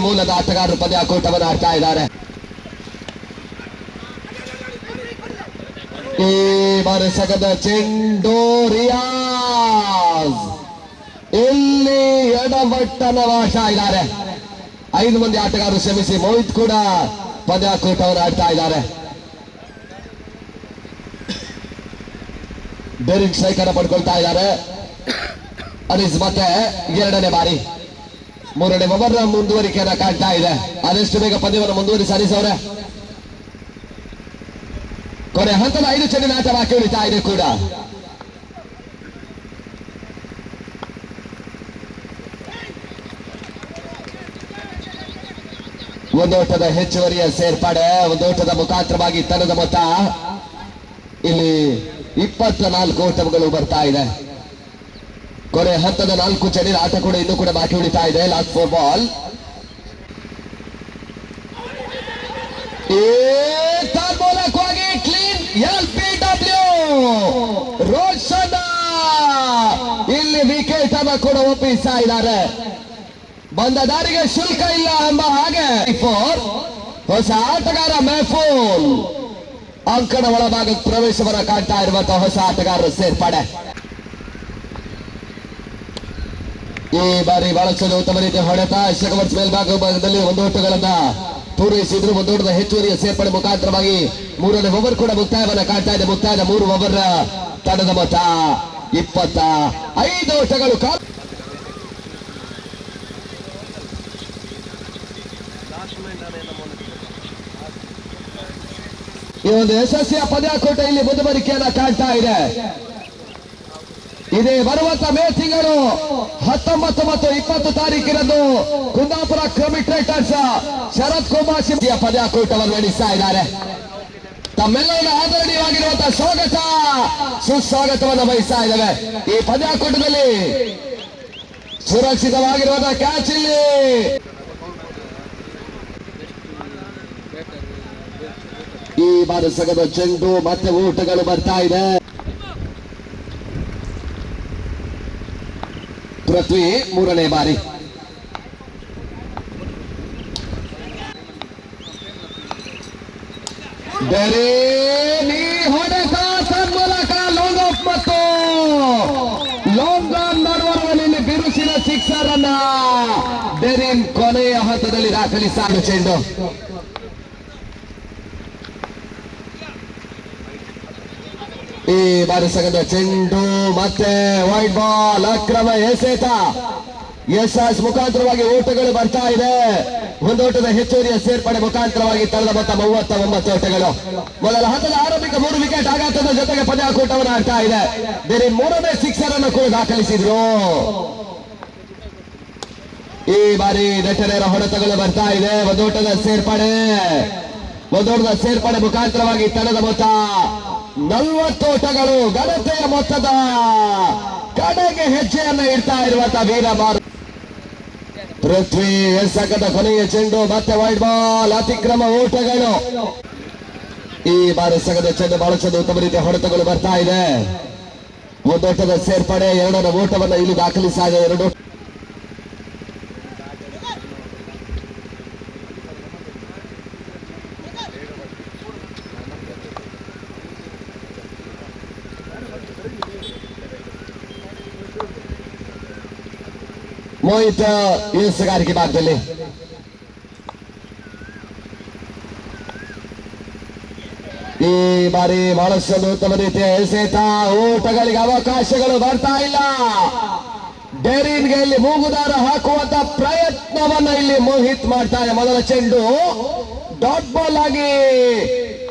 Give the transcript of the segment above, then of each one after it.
ಮೂಲದ ಆಟಗಾರರು ಪಂದ್ಯಾಕೂಟವನ್ನು ಆಡ್ತಾ ಇದ್ದಾರೆ. ಈ ಬಾರಿ ಸಗದ ಚೆಂಡು ರಿಯಾಜ್ ಇಲ್ಲಿ ಎಡಬಟ್ಟನ ವಾಶ ಇದ್ದಾರೆ. 5 ಮಂದಿ ಆಟಗಾರರು ಶ್ರಮಿಸಿ ಮೋಹಿತ್ ಕೂಡ ಪಂದ್ಯಾಕೂಟವನ್ನು ಆಡ್ತಾ ಇದ್ದಾರೆ. ಡೇರಿಂಗ್ ಸ್ಟ್ರೈಕ್ ಅನ್ನು ಪಡ್ಕೊಳ್ತಾ ಇದ್ದಾರೆ. ಅನೀಸ್ ಮತ್ತೆ 2ನೇ ಬಾರಿ 3ನೇ ಓವರ್ ಮುಂದುವರಿಕೆಯನ್ನ ಕಾಣ್ತಾ ಇದೆ. ಅದೆಷ್ಟು ಬೇಗ ಪಂದ್ಯವನ್ನು ಮುಂದುವರಿಸಿ ಅನೀಸ್ ಅವರೇ. ಕೊನೆ ಹಂತದ 5 ಚೆಂಡಿನ ಆಟ ಬಾಕಿ ಉಳಿತಾ ಇದೆ ಕೂಡ. ಒಂದೋಟದ ಹೆಚ್ಚುವರಿಯ ಸೇರ್ಪಡೆ, ಒಂದೋಟದ ಮುಖಾಂತರವಾಗಿ ತಂಡದ ಮೊತ್ತ ಇಲ್ಲಿ 24 ಓಟಗಳು ಬರ್ತಾ ಇದೆ. ಕೊನೆ ಹಂತದ 4 ಚೆಂಡಿನ ಆಟ ಕೂಡ ಇನ್ನೂ ಕೂಡ ಬಾಕಿ ಉಳಿತಾ ಇದೆ. Last 4 ball. ಮೂಲಕವಾಗಿ ಕ್ಲೀನ್ LBW ರೋಷನ್ ಇಲ್ಲಿ ವಿಕೆಟ್ ಅನ್ನು ಕೂಡ ಒಪ್ಪಿಸ್ತಾ ಇದ್ದಾರೆ. ಬಂದ ದಾರಿಗೆ ಶುಲ್ಕ ಇಲ್ಲ ಎಂಬ ಹಾಗೆ ಹೊಸ ಆಟಗಾರ ಮೆಹಫೂಲ್ ಅಂಕಣ ಒಳಭಾಗಕ್ಕೆ ಪ್ರವೇಶವನ್ನ ಕಾಣ್ತಾ ಇರುವಂತಹ ಹೊಸ ಆಟಗಾರರ ಸೇರ್ಪಡೆ. ಈ ಬಾರಿ ಬಹಳಷ್ಟು ಉತ್ತಮ ರೀತಿಯ ಹೊಡೆತ. ಶಕವರ್ಸ್ ಮೇಲ್ಭಾಗದಲ್ಲಿ 1 ಓಟಗಳನ್ನ ಪೂರೈಸಿದ್ರು. 1 ಓಟದ ಹೆಚ್ಚುವರಿಯ ಸೇರ್ಪಡೆ ಮುಖಾಂತರವಾಗಿ 3ನೇ ಓವರ್ ಕೂಡ ಮುಕ್ತಾಯವನ್ನ ಕಾಣ್ತಾ ಇದೆ. ಮುಕ್ತಾಯದ 3 ಓವರ್ ತಂಡದ ಮೊತ್ತ 25 ಓಟಗಳು. ಈ ಒಂದು ಯಶಸ್ವಿಯ ಪಂದ್ಯಾಕೂಟ ಇಲ್ಲಿ ಮುಂದುವರಿಕೆಯನ್ನ ಕಾಣ್ತಾ ಇದೆ. ಇದೇ ಬರುವಂತ ಮೇ ತಿಂಗಳು 19 ಮತ್ತು 20 ತಾರೀಕಿನಂದು ಕುಂದಾಪುರ ಕ್ರಮಿಟ್ರೇಟರ್ಸ್ ಶರತ್ ಕುಮಾರ್ ಶಿಂದಿಯ ಪಂದ್ಯಾಕೂಟವನ್ನು ನಡೆಸ್ತಾ ಇದ್ದಾರೆ. ತಮ್ಮೆಲ್ಲರಿಗೂ ಆದರಣೀಯವಾಗಿರುವಂತಹ ಸ್ವಾಗತ ಸುಸ್ವಾಗತವನ್ನು ವಹಿಸ್ತಾ ಇದ್ದೇವೆ. ಈ ಪಂದ್ಯಾಕೂಟದಲ್ಲಿ ಸುರಕ್ಷಿತವಾಗಿರುವಂತಹ ಕ್ಯಾಚ್ ಇಲ್ಲಿ ಈ ಬಾರಿ ಸಗದ ಚೆಂಡು ಮತ್ತೆ ಓಟಗಳು ಬರ್ತಾ ಇದೆ. ಪೃಥ್ವಿ 3ನೇ ಬಾರಿ. ಹೊಡೆತ ತನ್ಮೂಲಕ ಲಾಂಗ್ ಆಫ್ ಮತ್ತು ಲಾಂಗ್ ಆನ್ ಮಾಡುವಲ್ಲಿ ಬಿರುಸಿನ ಸಿಕ್ಸರ್ ಅನ್ನ ಡೆರಿನ್ ಕೊನೆಯ ಹಂತದಲ್ಲಿ ದಾಖಲಿಸಿದ ಚೆಂಡು. ಈ ಬಾರಿ ಸಗದ ಚೆಂಡು ಮತ್ತೆ ವೈಟ್ ಬಾಲ್. ಅಕ್ರಮ ಎಸೆತ. ಯಶಸ್ ಮುಖಾಂತರವಾಗಿ ಓಟಗಳು ಬರ್ತಾ ಇದೆ. 1 ಓಟದ ಹೆಚ್ಚುವರಿಯ ಸೇರ್ಪಡೆ ಮುಖಾಂತರವಾಗಿ ತಂಡದ ಮೊತ್ತ 39 ಓಟಗಳು. ಮೊದಲ ಹಂತದ ಆರಂಭಿಕ 3 ವಿಕೆಟ್ ಆಘಾತದ ಜೊತೆಗೆ ಪಂದ್ಯಾಕೂಟವನ್ನು ಆಡ್ತಾ ಇದೆ. ಬೇರೆ 3ನೇ ಸಿಕ್ಸರ್ ಅನ್ನು ಕೂಡ ದಾಖಲಿಸಿದ್ರು. ಈ ಬಾರಿ ನೆಟ್ಟನೇರ ಹೊಡೆತಗಳು ಬರ್ತಾ ಇದೆ. 1 ಓಟದ ಸೇರ್ಪಡೆ ಮುಖಾಂತರವಾಗಿ ತಂಡದ ಮೊತ್ತ 40 ಓಟಗಳು. ಘನತೆಯ ಮೊತ್ತದ ಕಡೆಗೆ ಹೆಜ್ಜೆಯನ್ನ ಇಡ್ತಾ ಇರುವಂತಹ ವೀರಮಾರು ಪೃಥ್ವಿ ಎಸಕದ ಕೊನೆಯ ಚೆಂಡು ಮತ್ತೆ ವೈಟ್ ಬಾಲ್. ಅತಿಕ್ರಮ ಓಟಗಳು. ಈ ಬಾರಿ ಸಗದ ಚೆಂಡು ಬಹಳಷ್ಟು ಉತ್ತಮ ರೀತಿಯ ಹೊಡೆತಗಳು ಬರ್ತಾ ಇದೆ. 1 ಓಟದ ಸೇರ್ಪಡೆ 2ರ ಓಟವನ್ನು ಇಲ್ಲಿ ದಾಖಲಿಸಿದೆ. 2 ಮೋಹಿತ್ ಎಸಗಾರಿಕೆ ಭಾಗದಲ್ಲಿ ಈ ಬಾರಿ ಬಹಳಷ್ಟು ಉತ್ತಮ ರೀತಿಯ ಎಸೆತ. ಓಟಗಳಿಗೆ ಅವಕಾಶಗಳು ಬರ್ತಾ ಇಲ್ಲ. ಡೆರಿನ್ಗೆ ಇಲ್ಲಿ ಮೂಗುದಾರ ಹಾಕುವಂತ ಪ್ರಯತ್ನವನ್ನ ಇಲ್ಲಿ ಮೋಹಿತ್ ಮಾಡ್ತಾರೆ. ಮೊದಲ ಚೆಂಡು ಡಾಟ್ ಬಾಲ್ ಆಗಿ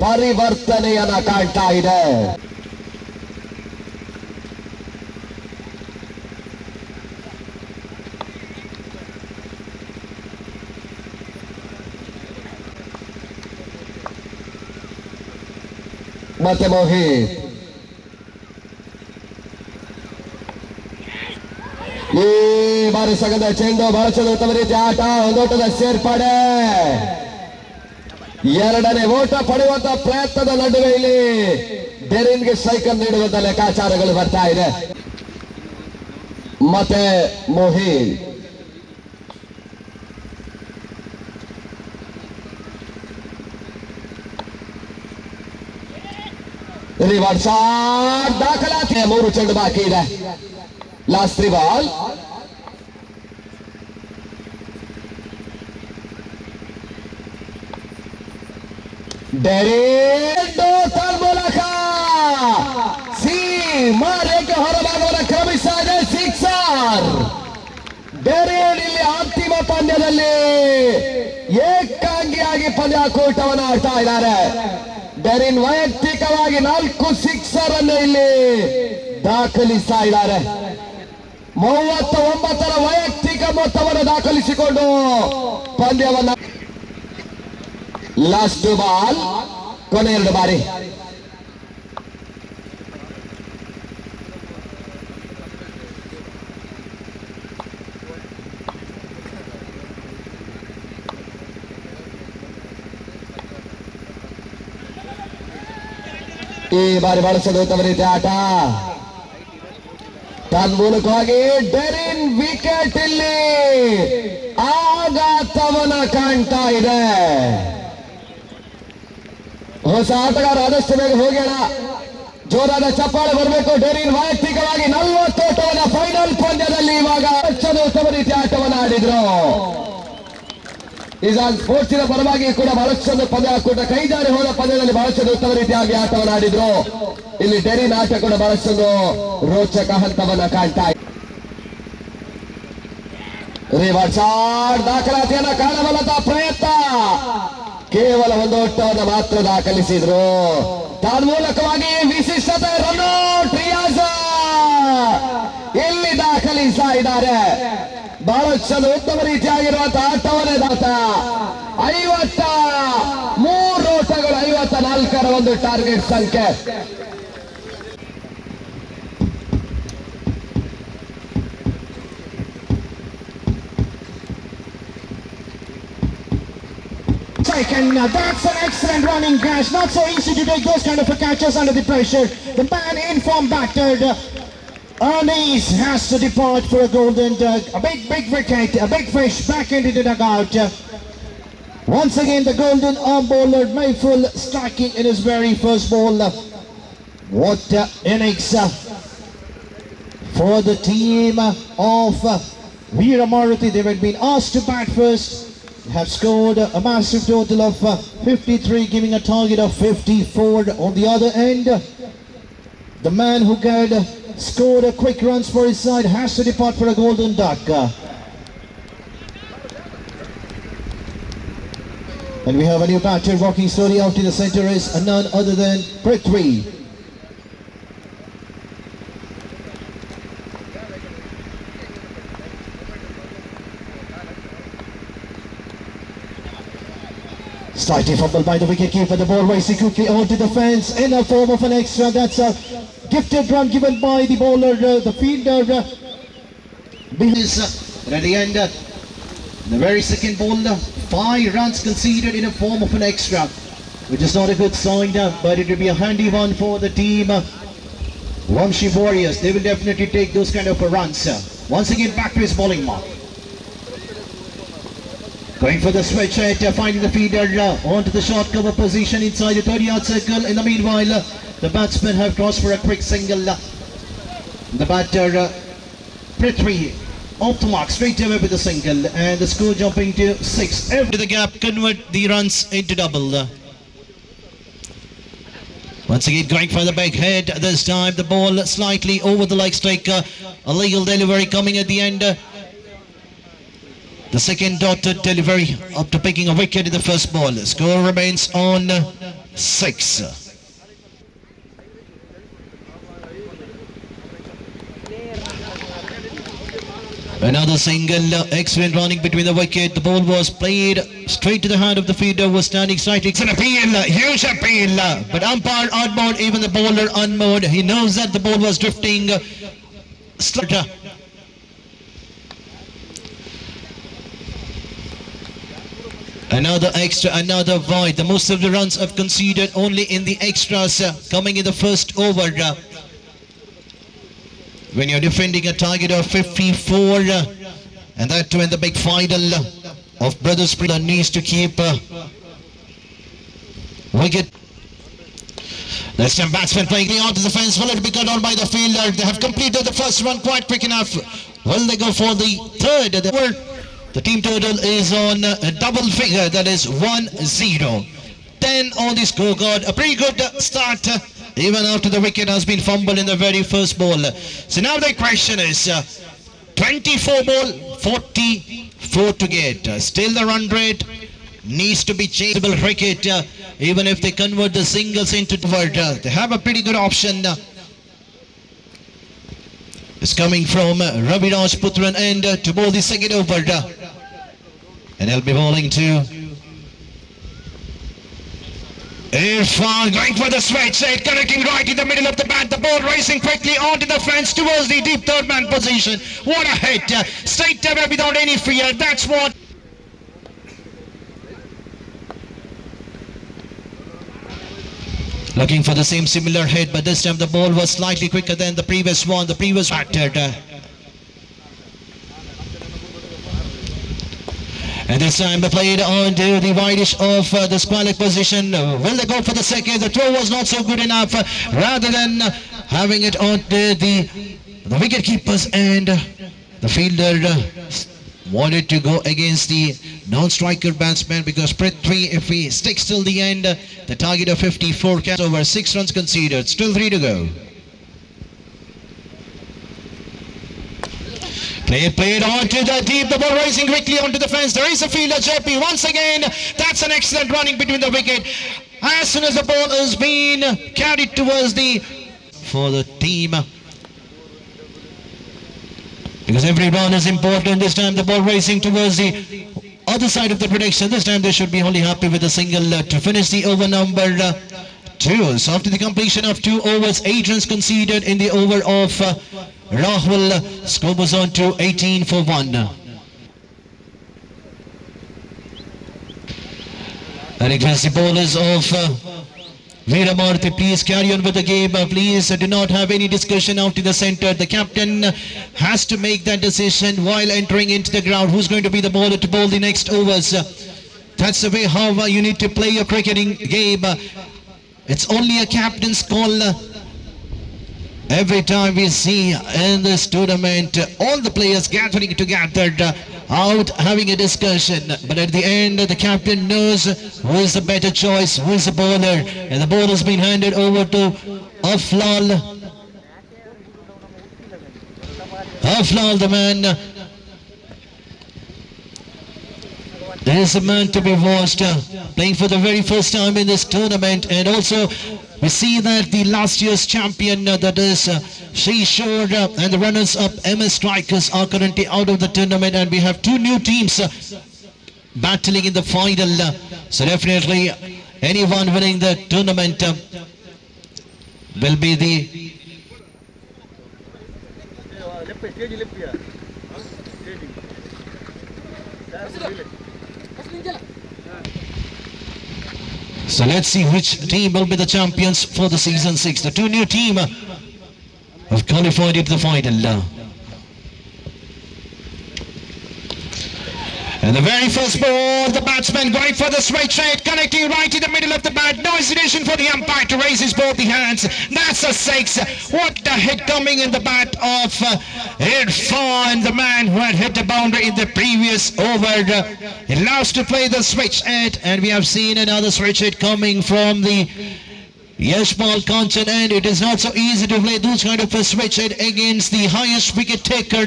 ಪರಿವರ್ತನೆಯನ್ನ ಕಾಣ್ತಾ ಇದೆ. ಮತ್ತೆ ಮೋಹಿತ್ ಈ ಬಾರಿ ಸಗದ ಚೆಂಡು ಬಹಳಷ್ಟು ಉತ್ತಮ ರೀತಿಯ ಆಟ. 1 ಓಟದ ಸೇರ್ಪಡೆ 2ನೇ ಓಟ ಪಡೆಯುವಂತ ಪ್ರಯತ್ನದ ನಡುವೆ ಇಲ್ಲಿ ಡೆರಿನ್ಗೆ ಸ್ಟ್ರೈಕ್ ಅನ್ನು ನೀಡುವಂತ ಲೆಕ್ಕಾಚಾರಗಳು ಬರ್ತಾ ಇದೆ. ಮತ್ತೆ ಮೋಹಿತ್ ರಿವರ್ಸ್ ಶಾಟ್ ದಾಖಲಾತಿ. 3 ಚೆಂಡು ಬಾಕಿ ಇದೆ. Last 3 ball. ಮೂಲಕ ಸೀಮಾರೇಖೆ ಹೊರಭಾಗವನ್ನು ಕ್ರಮಿಸ್ತಾ ಇದೆ. ಸಿಕ್ಸರ್. ಡೆರೇನ್ ಇಲ್ಲಿ ಅಂತಿಮ ಪಂದ್ಯದಲ್ಲಿ ಏಕಾಂಗಿಯಾಗಿ ಪಂದ್ಯಾಕೂಟವನ್ನು ಆಡ್ತಾ ಇದ್ದಾರೆ. ಡೆರಿನ್ ವೈಯಕ್ತಿಕವಾಗಿ 4 ಸಿಕ್ಸರ್ ಅನ್ನು ಇಲ್ಲಿ ದಾಖಲಿಸ್ತಾ ಇದ್ದಾರೆ. 39ರ ವೈಯಕ್ತಿಕ ಮೊತ್ತವನ್ನು ದಾಖಲಿಸಿಕೊಂಡು ಪಂದ್ಯವನ್ನ ಲಾಸ್ಟ್ ಬಾಲ್. ಕೊನೆ 2 ಬಾರಿ. ಈ ಬಾರಿ ಬಳಸಲು ಉತ್ತಮ ರೀತಿಯ ಆಟ. ತನ್ಮೂಲಕವಾಗಿ ಡೆರಿನ್ ವಿಕೆಟ್ ಇಲ್ಲಿ ಆಘಾತವನ್ನ ಕಾಣ್ತಾ ಇದೆ. ಹೊಸ ಆಟಗಾರ ಆದಷ್ಟು ಬೇಗ ಹೋಗೋಣ. ಜೋರಾದ ಚಪ್ಪಾಳೆ ಬರಬೇಕು. ಡೆರಿನ್ ವೈಯಕ್ತಿಕವಾಗಿ 40 ಓಟವನ್ನ ಫೈನಲ್ ಪಂದ್ಯದಲ್ಲಿ ಇವಾಗ ಉತ್ತಮ ರೀತಿಯ ಆಟವನ್ನು ಆಡಿದ್ರು. ಈಗ ಸ್ಪೋರ್ಟ್ಸಿನ ಪರವಾಗಿ ಕೂಡ ಬಹಳಷ್ಟು ಪಂದ್ಯಾಕೂಟ ಕೈದಾರಿ ಹೋದ ಪಂದ್ಯದಲ್ಲಿ ಬಹಳಷ್ಟು ಉತ್ತಮ ರೀತಿಯಾಗಿ ಆಟವನ್ನು ಆಡಿದ್ರು. ಇಲ್ಲಿ ಡೆರಿನ್ ಆಟ ಕೂಡ ಬಹಳಷ್ಟು ರೋಚಕ ಹಂತವನ್ನ ಕಾಣ್ತಾ ಇದೆ. ರಿವರ್ಸ್ ಶಾಟ್ ದಾಖಲಾತಿಯನ್ನ ಕಾಣಬಲ್ಲದ ಪ್ರಯತ್ನ. ಕೇವಲ 1 ಓಟವನ್ನು ಮಾತ್ರ ದಾಖಲಿಸಿದ್ರು. ತನ್ಮೂಲಕವಾಗಿ ವಿಶಿಷ್ಟತೆ ರನ್ಔಟ್. ರಿಯಾಜ್ ಇಲ್ಲಿ ದಾಖಲಿಸ್ತಾ ಇದ್ದಾರೆ. ಬಹಳಷ್ಟು ಉತ್ತಮ ರೀತಿಯಾಗಿರುವಂತಹ ಆಟವನ್ನೇ ದಾತ. 53 ಓಟಗಳು, 54ರ ಒಂದು ಟಾರ್ಗೆಟ್ ಸಂಖ್ಯೆ. And that's an excellent running catch. Not so easy to take those kind of catches under the pressure. The man in form battered. Ernest has to depart for a golden duck. A big wicket, a big fish back into the dugout. Once again, the golden arm bowler Mayfull striking in his very first ball. What innings for the team of Veera Maruti. They had been asked to bat first. Have scored a massive total of 53, giving a target of 54. On the other end, the man who had scored a quick runs for his side has to depart for a golden duck. And we have a new batter walking slowly out to the center is none other than Prithvi. Slightly fumbled by the wicketkeeper. The ball racing quickly onto the fence in a form of an extra. That's a gifted run given by the bowler, the fielder. But at the end, the very second ball, 5 runs conceded in a form of an extra, which is not a good sign, but it will be a handy one for the team. Vamshi Warriors, they will definitely take those kind of runs. Once again, back to his bowling mark. Going for the switch at finding the feeder onto the short cover position inside the 30-yard circle. In the meanwhile, the batsmen have crossed for a quick single. The batter Prithvi off the mark straight away with a single, and the score jumping to 6. Every the gap convert the runs into double. Once again going for the big head. This time the ball slightly over the leg striker. A legal delivery coming at the end. The second dotted delivery after picking a wicket in the first ball. The score remains on 6. Another single, excellent running between the wicket. The ball was played straight to the hand of the fielder, was standing slightly. It's an appeal, huge appeal. But umpire unmowed, even the bowler unmowed. He knows that the ball was drifting. Another extra, another void. The most of the runs have conceded only in the extras coming in the first over. When you're defending a target of 54, and that when the big final of Brothers needs to keep wicket. This time batsman playing onto the fence. Will it be cut on by the fielder? They have completed the first one quite quick enough. Will they go for the third? The team total is on a double figure. That is 1-0. 10 on the scorecard. A pretty good start even after the wicket has been fumbled in the very first ball. So now the question is 24 ball, 44 to get. Still the run rate needs to be changed. Cricket, even if they convert the singles into third, they have a pretty good option. It's coming from Ravi Rajputran and to bowl the second over. And he'll be bowling to Irfan, going for the switch, connecting right in the middle of the bat. The ball racing quickly onto the fence towards the deep third man position. What a hit! Straight away without any fear. That's what. Looking for the same similar hit, but this time the ball was slightly quicker than the previous one. The previous batter. And this time they played onto the wideish of the square leg position. Will they go for the second? The throw was not so good enough. Rather than having it onto the wicket keepers, and the fielder wanted to go against the non-striker batsman, because Prithvi, if he sticks till the end, the target of 54 catch over 6 runs conceded. Still 3 to go. Played on to the deep, the ball rising quickly onto the fence. There is a fielder, JP, once again. That's an excellent running between the wicket. As soon as the ball has been carried towards for the team, because every run is important. This time the ball racing towards the other side of the prediction. This time they should be only happy with a single to finish the over number 2. So after the completion of 2 overs, 8 runs conceded in the over of Rahul. Score was on to 18 for 1. And against the bowlers of Veeramarthi, please carry on with the game. Please do not have any discussion out in the center. The captain has to make that decision while entering into the ground. Who's going to be the bowler to bowl the next overs? That's the way how you need to play your cricketing game. It's only a captain's call. Every time we see in this tournament, all the players gathering together, out having a discussion, but at the end the captain knows who is the better choice, who is the bowler, and the ball has been handed over to Aflal. Aflal, the man, there is a man to be watched, playing for the very first time in this tournament. And also we see that the last year's champion, that is Shishore, and the runners-up MS Strikers are currently out of the tournament, and we have 2 new teams battling in the final. So definitely anyone winning the tournament will be the So let's see which team will be the champions for the season 6. The 2 new teams have qualified into the final. And the very first ball, the batsman going for the straight shot, connecting right in the middle of the bat. No hesitation for the umpire to raise his both the hands. That's a 6. What the hit coming in the bat of Irfan, the man who had hit the boundary in the previous over. He loves to play the switch hit, and we have seen another switch hit coming from the Yashpal Kanchan, and it is not so easy to play those kind of a switch hit against the highest wicket taker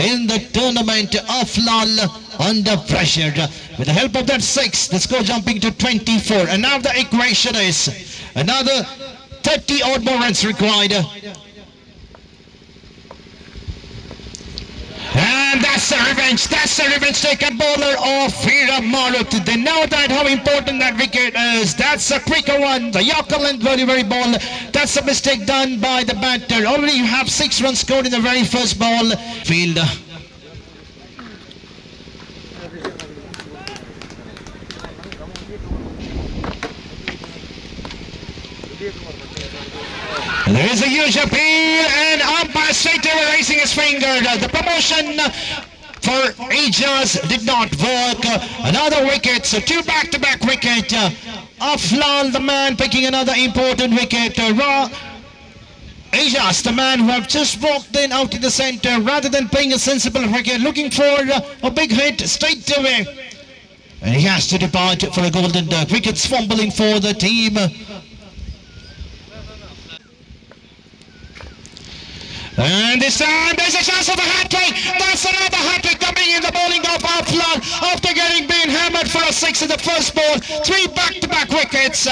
in the tournament, Aflal, under pressure. With the help of that 6, the score jumping to 24. And now the equation is another 30 odd more runs required. And that's the revenge taken bowler of Veeramarthi. They know that how important that wicket is. That's a quicker one. The Yorker length very ball. That's a mistake done by the batter. Already you have 6 runs scored in the very first ball. Field. And there is a huge appeal, and umpire straight away raising his finger. The promotion for Aegis did not work. Another wicket, so 2 back-to-back wicket. Aflal, the man picking another important wicket. Ajas, the man who have just walked in out in the centre rather than playing a sensible wicket, looking for a big hit straight away. And he has to depart for a golden duck. Wickets fumbling for the team. And this time there's a chance of a hat-trick. That's another hat-trick coming in the bowling of Aflal after getting being hammered for a 6 in the first ball. 3 back-to-back wickets.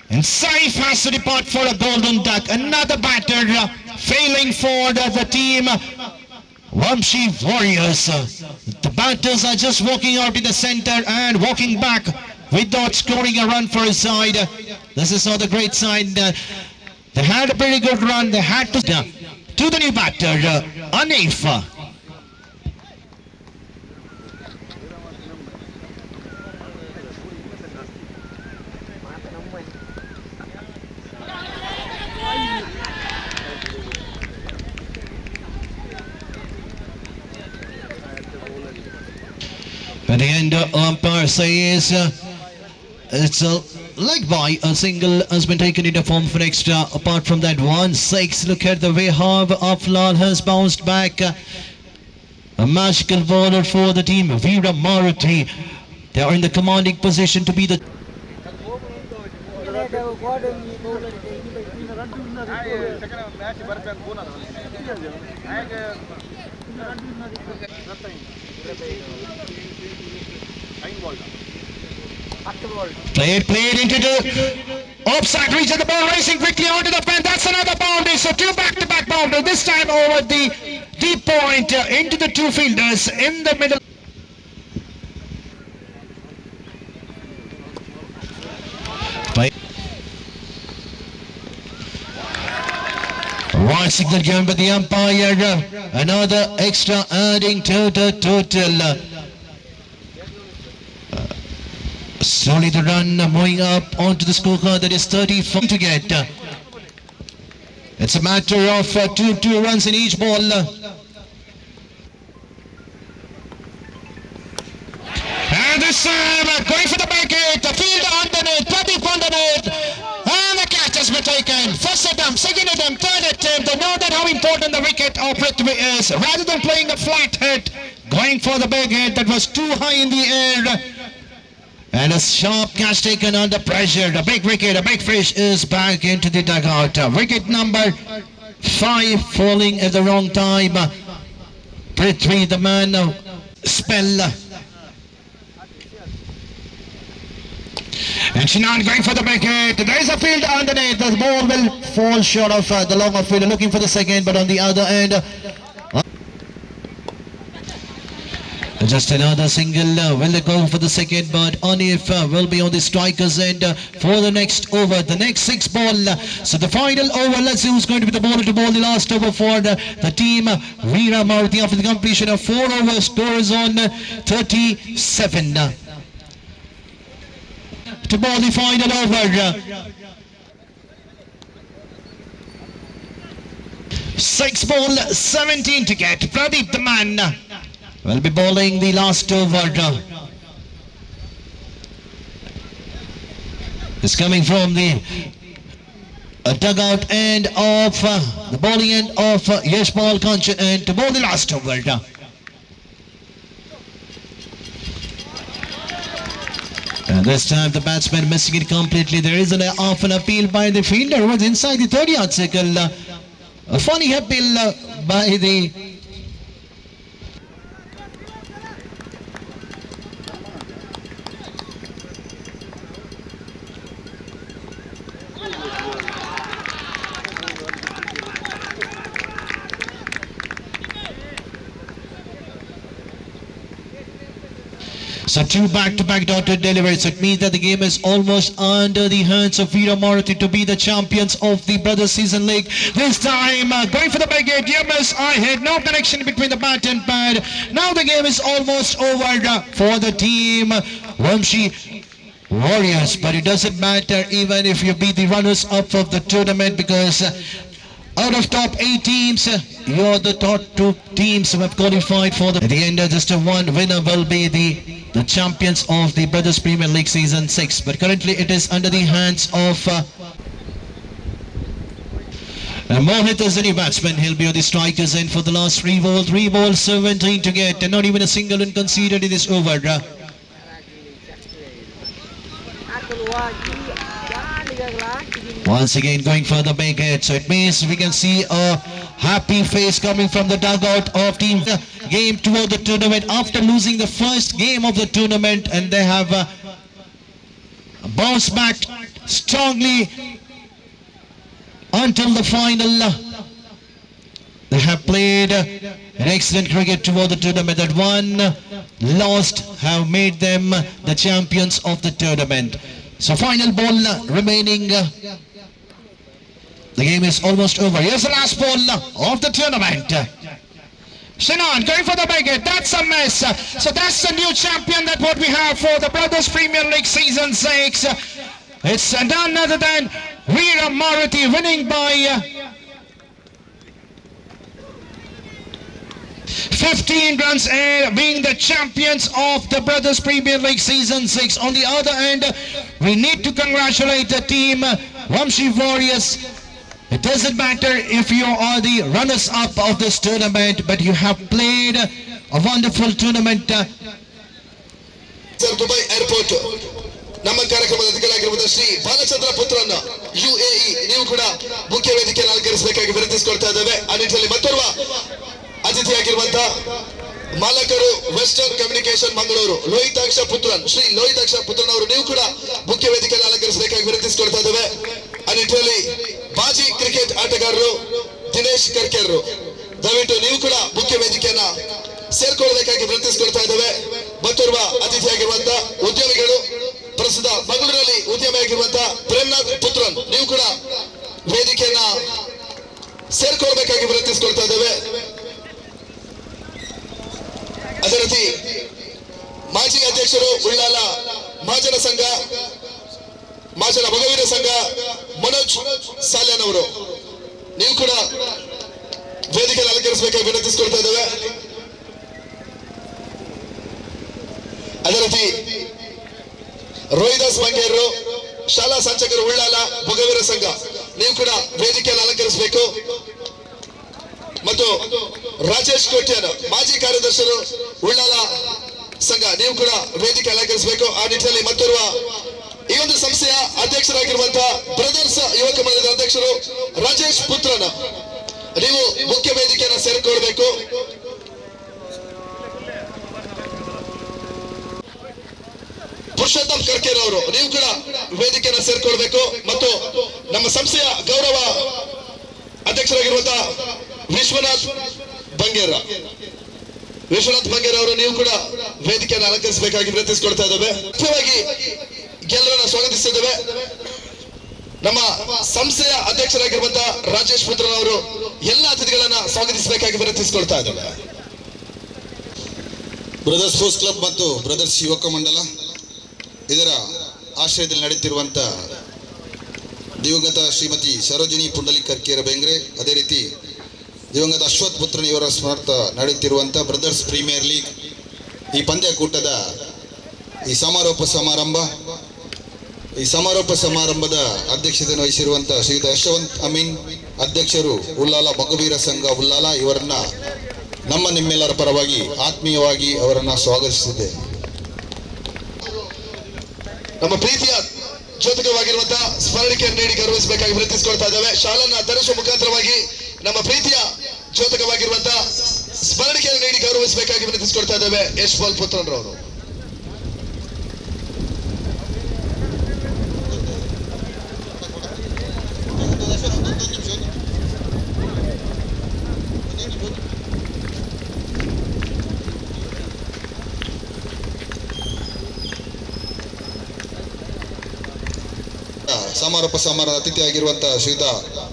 And Saif has to depart for a golden duck. Another batter failing for the team. Vamshi Warriors. The batters are just walking out in the centre and walking back without scoring a run for his side. This is not a great sign. They had a pretty good run. They had to the new batter, Anif. At the end, umpire says it's a leg by. A single has been taken into form for extra. Apart from that, 1-6. Look at the way how Aflal has bounced back. A magical bowler for the team, Veera Maruti. They are in the commanding position to be the. Played into the offside region. The ball racing quickly onto the pen. That's another boundary. So 2 back-to-back boundaries. This time over the deep point into the 2 fielders in the middle. Right signal given by the umpire. Another extra adding to the total. Slowly the run moving up onto the scorecard. That is 34 to get. It's a matter of 2 runs in each ball. And this time going for the back gate. The fielder underneath, Pradeep underneath. And the catch has been taken. First attempt, second attempt, third attempt. They know that how important the wicket of Prithvi is. Rather than playing a flat hit, going for the big hit that was too high in the air. And a sharp catch taken under pressure. The big wicket, a big fish is back into the dugout. Wicket number 5 falling at the wrong time. Prithvi, the man, spell. And Shinan going for the big hit. There is a fielder underneath. The ball will fall short of the longer fielder. Looking for the second, but on the other end. Just another single. Will they go for the second, but Anif will be on the striker's end for the next over, the next 6 ball. So the final over, let's see who's going to be the bowler to bowl the last over for the team. Veera Maruti after the completion of 4 overs, score is on 37. To bowl the final over. 6 ball, 17 to get. Pradeep, the man, will be bowling the last over. It's coming from the dugout end of the bowling end of Yashpal Kanchan, and to bowl the last over. And this time the batsman missing it completely. There is an half an appeal by the fielder who was inside the 30-yard circle. A funny appeal by the So 2 back-to-back dotted deliveries. So it means that the game is almost under the hands of Veera Maruti to be the champions of the Brothers Season League. This time going for the big hit. Yes, I had no connection between the bat and pad. Now the game is almost over for the team Vamshi Warriors. But it doesn't matter even if you beat the runners up of the tournament, because out of top 8 teams, you're the top 2 teams who have qualified for the. At the end, just one winner will be the the champions of the Brothers Premier League Season 6. But currently it is under the hands of Mohit is the new batsman. He'll be on the strikers end for the last 3 balls, 17 to get, and not even a single run conceded in this over. Once again going for the big hit, so it means we can see a happy face coming from the dugout of team game toward the tournament after losing the first game of the tournament, and they have bounced back strongly until the final. They have played an excellent cricket toward the tournament. That one lost have made them the champions of the tournament. So final ball remaining. The game is almost over. Here's the last ball of the tournament. Shinan going for the big hit. That's a miss. So that's the new champion that what we have for the Brothers Premier League Season 6. It's none other than Veera Maruti winning by 15 runs, being the champions of the Brothers Premier League Season 6. On the other end, we need to congratulate the team Vamshi Warriors. It doesn't matter if you are the runners-up of this tournament, but you have played a wonderful tournament. Sir, Dubai Airport. ನಮ್ಮ ಕಾರ್ಯಕ್ರಮದ ಅತಿಥಿಗಳಾಗಿರುವಂತ Shri Balachandra ಪುತ್ರನ್ನ UAE ನೀವು ಕೂಡ ಮುಖ್ಯ ವೇದಿಕೆಯಲ್ಲಿ ಅಲಂಕರಿಸಬೇಕಾಗಿ ವಿನಂತಿಸಿಕೊಳ್ತಾ ಇದ್ದೇವೆ. ಆ ನಿಟ್ಟಿನಲ್ಲಿ ಮತ್ತೋರ್ವ ಅತಿಥಿಯಾಗಿರುವಂತ ಮಾಲಕರು ವೆಸ್ಟರ್ನ್ ಕಮ್ಯುನಿಕೇಶನ್ ಮಂಗಳೂರು ಲೋಹಿತಾಕ್ಷ ಪುತ್ರನ್ ಶ್ರೀ ಲೋಹಿತಾಕ್ಷ ಪುತ್ರನ್ ಅವರು ನೀವು ಕೂಡ ಮುಖ್ಯ ವೇದಿಕೆಯಲ್ಲಿ ಅಲಂಕರಿಸಬೇಕಾಗಿ ವಿನಂತಿಸಿಕೊಳ್ತಾ ಇದ್ದೇವೆ. ಆ ನಿಟ್ಟಿನಲ್ಲಿ ಬಾಜಿ ಕ್ರಿಕೆಟ್ ಆಟಗಾರರು ದಿನೇಶ್ ಕರ್ಕೆರ್ರು ದಯವಿಟ್ಟು ನೀವು ಕೂಡ ಮುಖ್ಯ ವೇದಿಕೆಯನ್ನ ಸೇರ್ಕೊಳ್ಳಬೇಕಾಗಿ ವಿನಂತಿಸಿಕೊಳ್ತಾ ಇದ್ದೇವೆ. ಮತ್ತೋರ್ವ ಅತಿಥಿಯಾಗಿರುವಂತ ಉದ್ಯಮಿಗಳು ಪ್ರಸ್ತುತ ಮಂಗಳೂರಲ್ಲಿ ಉದ್ಯಮಿಯಾಗಿರುವಂತ ಪ್ರೇಮ್ನಾಥ್ ಪುತ್ರನ್ ನೀವು ಕೂಡ ವೇದಿಕೆಯನ್ನ ಸೇರ್ಕೊಳ್ಬೇಕಾಗಿ ವಿನಂತಿಸಿಕೊಳ್ತಾ ಇದ್ದೇವೆ. ಅದೇ ರೀತಿ ಮಾಜಿ ಅಧ್ಯಕ್ಷರು ಉಳ್ಳಾಲ ಮಹಾಜನ ಸಂಘ ಮಹಾಜನ ಭಗವೀರ ಸಂಘ ಮನೋಜ್ ಸಾಲ್ಯಾನ್ ಅವರು ನೀವು ಕೂಡ ವೇದಿಕೆಯಲ್ಲಿ ಅಲಂಕರಿಸಬೇಕಾಗಿ ವಿನಂತಿಸಿಕೊಳ್ತಾ ಇದ್ದೇವೆ. ಅದೇ ರೀತಿ ರೋಹಿದಾಸ್ ಬಂಗೇರು ಶಾಲಾ ಸಂಚಕರು ಉಳ್ಳಾಲ ಭಗವೀರ ಸಂಘ ನೀವು ಕೂಡ ವೇದಿಕೆಯಲ್ಲಿ ಅಲಂಕರಿಸಬೇಕು. ಮತ್ತು ರಾಜೇಶ್ ಕೋಟ್ಯಾನ್ ಮಾಜಿ ಕಾರ್ಯದರ್ಶರು ಉಳ್ಳಾಲ ಸಂಘ ನೀವು ಕೂಡ ವೇದಿಕೆ ಅಲಂಕರಿಸಬೇಕು. ಆ ನಿಟ್ಟಿನಲ್ಲಿ ಮತ್ತೋರ್ವ ಈ ಒಂದು ಸಂಸ್ಥೆಯ ಅಧ್ಯಕ್ಷರಾಗಿರುವಂತಹ ಬ್ರದರ್ಸ್ ಯುವಕ ಮಂಡಳದ ಅಧ್ಯಕ್ಷರು ರಾಜೇಶ್ ಪುತ್ರನ್ ನೀವು ಮುಖ್ಯ ವೇದಿಕೆಯನ್ನು ಸೇರಿಕೊಳ್ಬೇಕು. ಪುರುಷೋತ್ತಮ್ ಕರ್ಕೇರ್ ಅವರು ನೀವು ಕೂಡ ವೇದಿಕೆಯನ್ನು ಸೇರ್ಕೊಳ್ಬೇಕು. ಮತ್ತು ನಮ್ಮ ಸಂಸ್ಥೆಯ ಗೌರವ ಅಧ್ಯಕ್ಷರಾಗಿರುವಂತಹ ವಿಶ್ವನಾಥ್ ಬಂಗೇರ ಅವರು ನೀವು ಕೂಡ ವೇದಿಕೆಯನ್ನು ಅಲಂಕರಿಸಬೇಕಾಗಿ ವಿನಂತಿಸಿಕೊಳ್ತಾ ಇದ್ದೇವೆ. ಮುಖ್ಯವಾಗಿ ಗೆಲ್ಲರನ್ನ ಸ್ವಾಗತಿಸಿದ್ದೇವೆ. ನಮ್ಮ ಸಂಸ್ಥೆಯ ಅಧ್ಯಕ್ಷರಾಗಿರುವಂತಹ ರಾಜೇಶ್ ಪುತ್ರನ್ ಅವರು ಎಲ್ಲ ಅತಿಥಿಗಳನ್ನ ಸ್ವಾಗತಿಸಬೇಕಾಗಿ ವಿನಂತಿಸಿಕೊಳ್ತಾ ಇದ್ದೇವೆ. ಬ್ರದರ್ಸ್ ಸ್ಪೋರ್ಟ್ಸ್ ಕ್ಲಬ್ ಮತ್ತು ಬ್ರದರ್ಸ್ ಯುವಕ ಮಂಡಲ ಇದರ ಆಶ್ರಯದಲ್ಲಿ ನಡೆಯುತ್ತಿರುವಂಥ ದಿವಂಗತ ಶ್ರೀಮತಿ ಸರೋಜಿನಿ ಪುಂಡಲಿಕ್ ಕರ್ಕೇರ ಬೆಂಗ್ರೆ, ಅದೇ ರೀತಿ ದಿವಂಗತ ಅಶ್ವಥ್ ಪುತ್ರನ್ ಇವರ ಸ್ಮಾರಕ ನಡೆಯುತ್ತಿರುವಂಥ ಬ್ರದರ್ಸ್ ಪ್ರೀಮಿಯರ್ ಲೀಗ್ ಈ ಪಂದ್ಯಕೂಟದ ಈ ಸಮಾರೋಪ ಸಮಾರಂಭದ ಅಧ್ಯಕ್ಷತೆಯನ್ನು ವಹಿಸಿರುವಂಥ ಶ್ರೀಯುತ ಯಶವಂತ್ ಅಮೀನ್ ಅಧ್ಯಕ್ಷರು ಉಳ್ಳಾಲ ಭಗವೀರ ಸಂಘ ಉಳ್ಳಾಲ ಇವರನ್ನ ನಿಮ್ಮೆಲ್ಲರ ಪರವಾಗಿ ಆತ್ಮೀಯವಾಗಿ ಅವರನ್ನ ಸ್ವಾಗತಿಸಿದೆ. ನಮ್ಮ ಪ್ರೀತಿಯ ಜ್ಯೋತಿಕವಾಗಿರುವಂತಹ ಸ್ಮರಣಿಕೆಯನ್ನು ನೀಡಿ ಗೌರವಿಸಬೇಕಾಗಿ ವಿನಂತಿಸಿಕೊಳ್ತಾ ಇದ್ದೇವೆ. ಶಾಲನ್ನ ಧರಿಸುವ ಮುಖಾಂತರವಾಗಿ ನಮ್ಮ ಪ್ರೀತಿಯ ಜ್ಯೋತಿಕವಾಗಿರುವಂತಹ ಸ್ಮರಣಿಕೆಯನ್ನು ನೀಡಿ ಗೌರವಿಸಬೇಕಾಗಿ ವಿನಂತಿಸಿಕೊಳ್ತಾ ಇದ್ದೇವೆ. ಯಶ್ಪಾಲ್ ಪುತ್ರನ್ ರವರು ಸಮಾರೋಪ ಸಮಾರಂಭದ ಅತಿಥಿಯಾಗಿರುವಂತಹ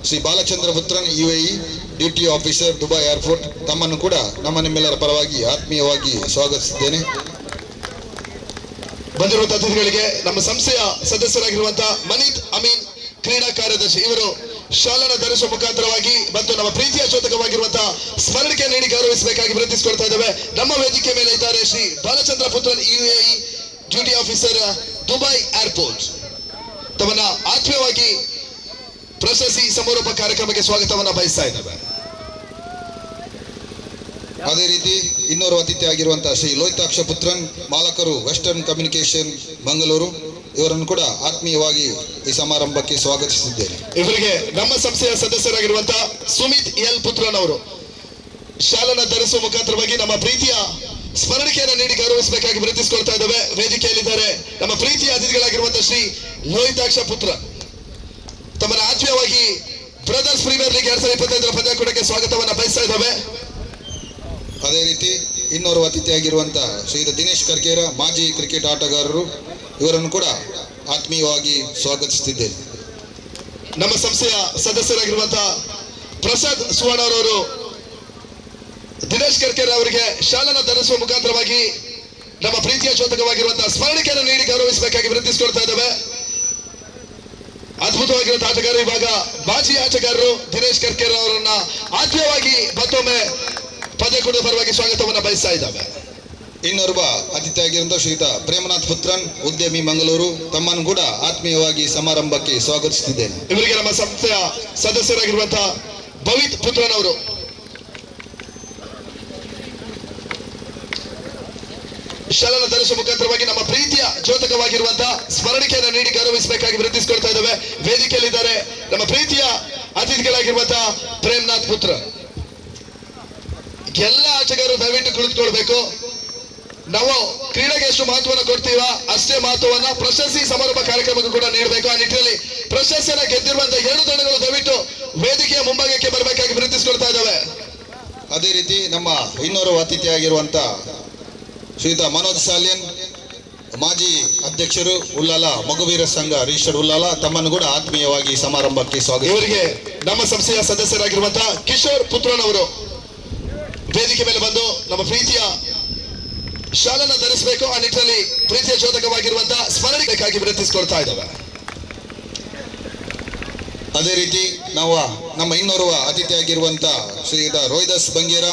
Shri Balachandra Puthran UAE duty officer Dubai airport ತಮ್ಮನ್ನು ಕೂಡ ನಿಮ್ಮೆಲ್ಲರ ಪರವಾಗಿ ಆತ್ಮೀಯವಾಗಿ ಸ್ವಾಗತಿಸಿದ್ದೇನೆ. ಬಂದಿರುವಂತಹ ಅತಿಥಿಗಳಿಗೆ ನಮ್ಮ ಸಂಸ್ಥೆಯ ಸದಸ್ಯರಾಗಿರುವಂತಹ ಮನೀತ್ ಅಮೀನ್ ಕ್ರೀಡಾ ಕಾರ್ಯದರ್ಶಿ ಇವರು ಶಾಲನ ಧರಿಸುವ ಮುಖಾಂತರವಾಗಿ ಮತ್ತು ನಮ್ಮ ಪ್ರೀತಿಯ ಜ್ಯೋತಿಕವಾಗಿರುವಂತಹ ಸ್ಮರಣಿಕೆ ನೀಡಿ ಗೌರವಿಸಬೇಕಾಗಿ ವಿನಂತಿಸಿಕೊಳ್ತಾ ಇದ್ದೇವೆ. ನಮ್ಮ ವೇದಿಕೆ ಮೇಲೆ ಇದ್ದಾರೆ Shri Balachandra Puthran UAE duty officer Dubai airport. ತಮ್ಮನ್ನ ಆತ್ಮೀಯವಾಗಿ ಪ್ರಶಸ್ತಿ ಸಮಾರೋಪ ಕಾರ್ಯಕ್ರಮಕ್ಕೆ ಸ್ವಾಗತವನ್ನ ಬಯಸ್ತಾ ಇದ್ದೇವೆ. ಅದೇ ರೀತಿ ಇನ್ನೋರ್ವ ಅತಿಥಿ ಆಗಿರುವಂತಹ ಶ್ರೀ ಲೋಹಿತಾಕ್ಷ ಪುತ್ರನ್, ಮಾಲಕರು ವೆಸ್ಟರ್ನ್ ಕಮ್ಯುನಿಕೇಶನ್ ಮಂಗಳೂರು, ಇವರನ್ನು ಕೂಡ ಆತ್ಮೀಯವಾಗಿ ಈ ಸಮಾರಂಭಕ್ಕೆ ಸ್ವಾಗತಿಸಿದ್ದೇನೆ. ಇವರಿಗೆ ನಮ್ಮ ಸಂಸ್ಥೆಯ ಸದಸ್ಯರಾಗಿರುವಂತಹ ಸುಮಿತ್ ಎಲ್ ಪುತ್ರನ್ ಅವರು ಶಾಲನ ಧರಿಸುವ ಮುಖಾಂತರವಾಗಿ ನಮ್ಮ ಪ್ರೀತಿಯ ಸ್ಮರಣಿಕೆಯನ್ನು ನೀಡಿ ಗೌರವಿಸಬೇಕಾಗಿ ವಿನಂತಿಸಿಕೊಳ್ತಾ ಇದ್ದೇವೆ. ವೇದಿಕೆಯಲ್ಲಿದ್ದಾರೆ ನಮ್ಮ ಪ್ರೀತಿಯ ಅತಿಥಿಗಳಾಗಿರುವಂತಹ ಶ್ರೀ ಲೋಹಿತಾಕ್ಷ ಪುತ್ರ. ತಮ್ಮನ್ನ ಆತ್ಮೀಯವಾಗಿ ಬ್ರದರ್ಸ್ ಪ್ರೀಮಿಯರ್ ಲೀಗ್ 2025 ಪಂದ್ಯಾಕೂಟಕ್ಕೆ ಸ್ವಾಗತವನ್ನ ಬಯಸ್ತಾ ಇದ್ದೇವೆ. ಅದೇ ರೀತಿ ಇನ್ನೋರ್ವ ಅತಿಥಿಯಾಗಿರುವಂತಹ ಶ್ರೀಯುತ ದಿನೇಶ್ ಕರ್ಕೇರ, ಮಾಜಿ ಕ್ರಿಕೆಟ್ ಆಟಗಾರರು, ಇವರನ್ನು ಕೂಡ ಆತ್ಮೀಯವಾಗಿ ಸ್ವಾಗತಿಸುತ್ತಿದ್ದೇನೆ. ನಮ್ಮ ಸಂಸ್ಥೆಯ ಸದಸ್ಯರಾಗಿರುವಂತಹ ಪ್ರಸಾದ್ ಸುವರ್ಣ ಅವರು ದಿನೇಶ್ ಕರ್ಕೇರ್ ಅವರಿಗೆ ಶಾಲನ ಧರಿಸುವ ಮುಖಾಂತರವಾಗಿ ನಮ್ಮ ಪ್ರೀತಿಯ ಚೋತಕವಾಗಿರುವಂತಹ ಸ್ಮರಣಿಕೆಯನ್ನು ನೀಡಿ ಗೌರವಿಸಬೇಕಾಗಿ ವಿನಂತಿಸಿಕೊಳ್ತಾ ಇದ್ದೇವೆ. ಅದ್ಭುತವಾಗಿರುವಂತಹ ಆಟಗಾರರು, ಇವಾಗ ಮಾಜಿ ಆಟಗಾರರು ದಿನೇಶ್ ಕರ್ಕೇರ್ ಅವರನ್ನ ಆತ್ಮೀಯವಾಗಿ ಮತ್ತೊಮ್ಮೆ ಪಂದ್ಯಾಕೂಟದ ಪರವಾಗಿ ಸ್ವಾಗತವನ್ನ ಬಯಸ್ತಾ ಇದ್ದಾವೆ. ಇನ್ನೋರ್ವ ಅತಿಥಿಯಾಗಿರುವಂತಹ ಶ್ರೀಯುತ ಪ್ರೇಮನಾಥ್ ಪುತ್ರನ್, ಉದ್ಯಮಿ ಮಂಗಳೂರು, ತಮ್ಮನ್ನು ಕೂಡ ಆತ್ಮೀಯವಾಗಿ ಸಮಾರಂಭಕ್ಕೆ ಸ್ವಾಗತಿಸುತ್ತಿದ್ದೇನೆ. ಇವರಿಗೆ ನಮ್ಮ ಸಂಸ್ಥೆಯ ಸದಸ್ಯರಾಗಿರುವಂತಹ ಭವಿತ್ ಪುತ್ರನ್ ಅವರು ಶಾಲನ ಧರಿಸುವ ಮುಖಾಂತರವಾಗಿ ನಮ್ಮ ಪ್ರೀತಿಯ ದ್ಯೋತಕವಾಗಿರುವಂತಹ ಸ್ಮರಣಿಕೆಯನ್ನು ನೀಡಿ ಗೌರವಿಸಬೇಕಾಗಿ ವಿನಂತಿಸಿಕೊಳ್ತಾ ಇದ್ದೇವೆ. ವೇದಿಕೆಯಲ್ಲಿದ್ದಾರೆ ನಮ್ಮ ಪ್ರೀತಿಯ ಅತಿಥಿಗಳಾಗಿರುವಂತಹ ಪ್ರೇಮನಾಥ್ ಪುತ್ರ. ಎಲ್ಲ ಆಟಗಾರರು ದಯವಿಟ್ಟು ಕುಳಿತುಕೊಳ್ಬೇಕು. ನಾವು ಕ್ರೀಡೆಗೆ ಎಷ್ಟು ಮಹತ್ವವನ್ನು ಕೊಡ್ತೀವ ಅಷ್ಟೇ ಮಹತ್ವವನ್ನ ಪ್ರಶಸ್ತಿ ಸಮಾರೋಪ ಕಾರ್ಯಕ್ರಮಕ್ಕೂ ಕೂಡ ನೀಡಬೇಕು. ಆ ನಿಟ್ಟಿನಲ್ಲಿ ಪ್ರಶಸ್ತಿಯನ್ನ ಗೆದ್ದಿರುವಂತಹ 7 ತಂಡಗಳು ದಯವಿಟ್ಟು ವೇದಿಕೆಯ ಮುಂಭಾಗಕ್ಕೆ ಬರಬೇಕಾಗಿ ವಿನಂತಿಸಿಕೊಳ್ತಾ ಇದ್ದಾವೆ. ಅದೇ ರೀತಿ ನಮ್ಮ ಇನ್ನೋರ್ವ ಅತಿಥಿಯಾಗಿರುವಂತಹ ಶ್ರೀಯುತ ಮನೋಜ್ ಸಾಲಿಯನ್, ಮಾಜಿ ಅಧ್ಯಕ್ಷರು ಉಲ್ಲಾಲ ಮಗುವೀರ ಸಂಘ ರಿಜಿಸ್ಟರ್ಡ್ ಉಲ್ಲಾಲ, ತಮ್ಮನ್ನು ಕೂಡ ಆತ್ಮೀಯವಾಗಿ ಸಮಾರಂಭಕ್ಕೆ ಸ್ವಾಗತ. ಇವರಿಗೆ ನಮ್ಮ ಸಂಸ್ಥೆಯ ಸದಸ್ಯರಾಗಿರುವಂತಹ ಕಿಶೋರ್ ಪುತ್ರನ್ ಅವರು ವೇದಿಕೆ ಮೇಲೆ ಬಂದು ನಮ್ಮ ಪ್ರೀತಿಯ ಶಾಲನ್ನ ಧರಿಸಬೇಕು. ಆ ನಿಟ್ಟಿನಲ್ಲಿ ಪ್ರೀತಿಯ ಚೋದಕವಾಗಿರುವಂತಹ ಸ್ಮರಣಿಕೆಗಾಗಿ ವಿನಂತಿಸಿಕೊಳ್ತಾ ಇದ್ದಾವೆ. ಅದೇ ರೀತಿ ನಾವು ನಮ್ಮ ಇನ್ನೋರ್ವ ಅತಿಥಿಯಾಗಿರುವಂತಹ ಶ್ರೀಯುತ ರೋಹಿದಾಸ್ ಬಂಗೇರ,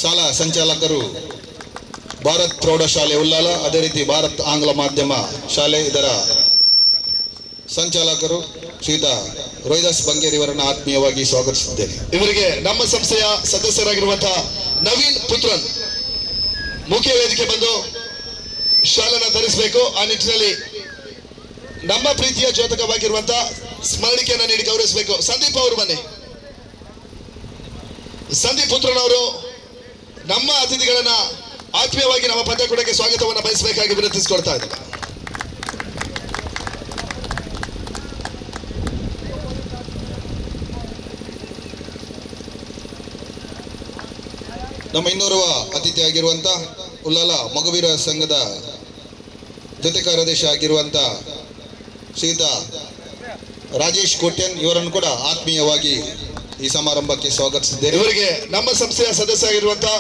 ಶಾಲಾ ಸಂಚಾಲಕರು ಭಾರತ್ ಪ್ರೌಢಶಾಲೆ ಉಲ್ಲಾಲ, ಅದೇ ರೀತಿ ಭಾರತ್ ಆಂಗ್ಲ ಮಾಧ್ಯಮ ಶಾಲೆ, ಇದರ ಸಂಚಾಲಕರು ಶ್ರೀಯುತ ರೋಹಿದಾಸ್ ಬಂಗೇರ್, ಇವರನ್ನು ಆತ್ಮೀಯವಾಗಿ ಸ್ವಾಗತಿಸಿದ್ದೇನೆ. ಇವರಿಗೆ ನಮ್ಮ ಸಂಸ್ಥೆಯ ಸದಸ್ಯರಾಗಿರುವಂತಹ ನವೀನ್ ಪುತ್ರನ್ ಮುಖ್ಯ ವೇದಿಕೆ ಬಂದು ಶಾಲನ ಧರಿಸಬೇಕು. ಆ ನಿಟ್ಟಿನಲ್ಲಿ ನಮ್ಮ ಪ್ರೀತಿಯ ದ್ಯೋತಕವಾಗಿರುವಂತಹ ಸ್ಮರಣಿಕೆಯನ್ನು ನೀಡಿ ಗೌರವಿಸಬೇಕು. ಸಂದೀಪ್ ಅವರು ಬನ್ನಿ. ಸಂದೀಪ್ ಪುತ್ರನ್ ಅವರು ನಮ್ಮ ಅತಿಥಿಗಳನ್ನ ಆತ್ಮೀಯವಾಗಿ ನಮ್ಮ ಪಂದ್ಯಾಕೂಟಕ್ಕೆ ಸ್ವಾಗತವನ್ನು ಬಯಸಬೇಕಾಗಿ ವಿನಂತಿಸಿಕೊಳ್ತಾ ಇದ್ದಾರೆ. ನಮ್ಮ ಇನ್ನೋರ್ವ ಅತಿಥಿಯಾಗಿರುವಂತ ಉಲ್ಲಾಲ ಮಗುವೀರ ಸಂಘದ ಜೊತೆ ಕಾರ್ಯದರ್ಶಿ ಆಗಿರುವಂತ ಶ್ರೀಯುತ ರಾಜೇಶ್ ಕೋಟ್ಯನ್, ಇವರನ್ನು ಕೂಡ ಆತ್ಮೀಯವಾಗಿ ಈ ಸಮಾರಂಭಕ್ಕೆ ಸ್ವಾಗತಿಸಿದ್ದೇವೆ. ಇವರಿಗೆ ನಮ್ಮ ಸಂಸ್ಥೆಯ ಸದಸ್ಯ ಆಗಿರುವಂತಹ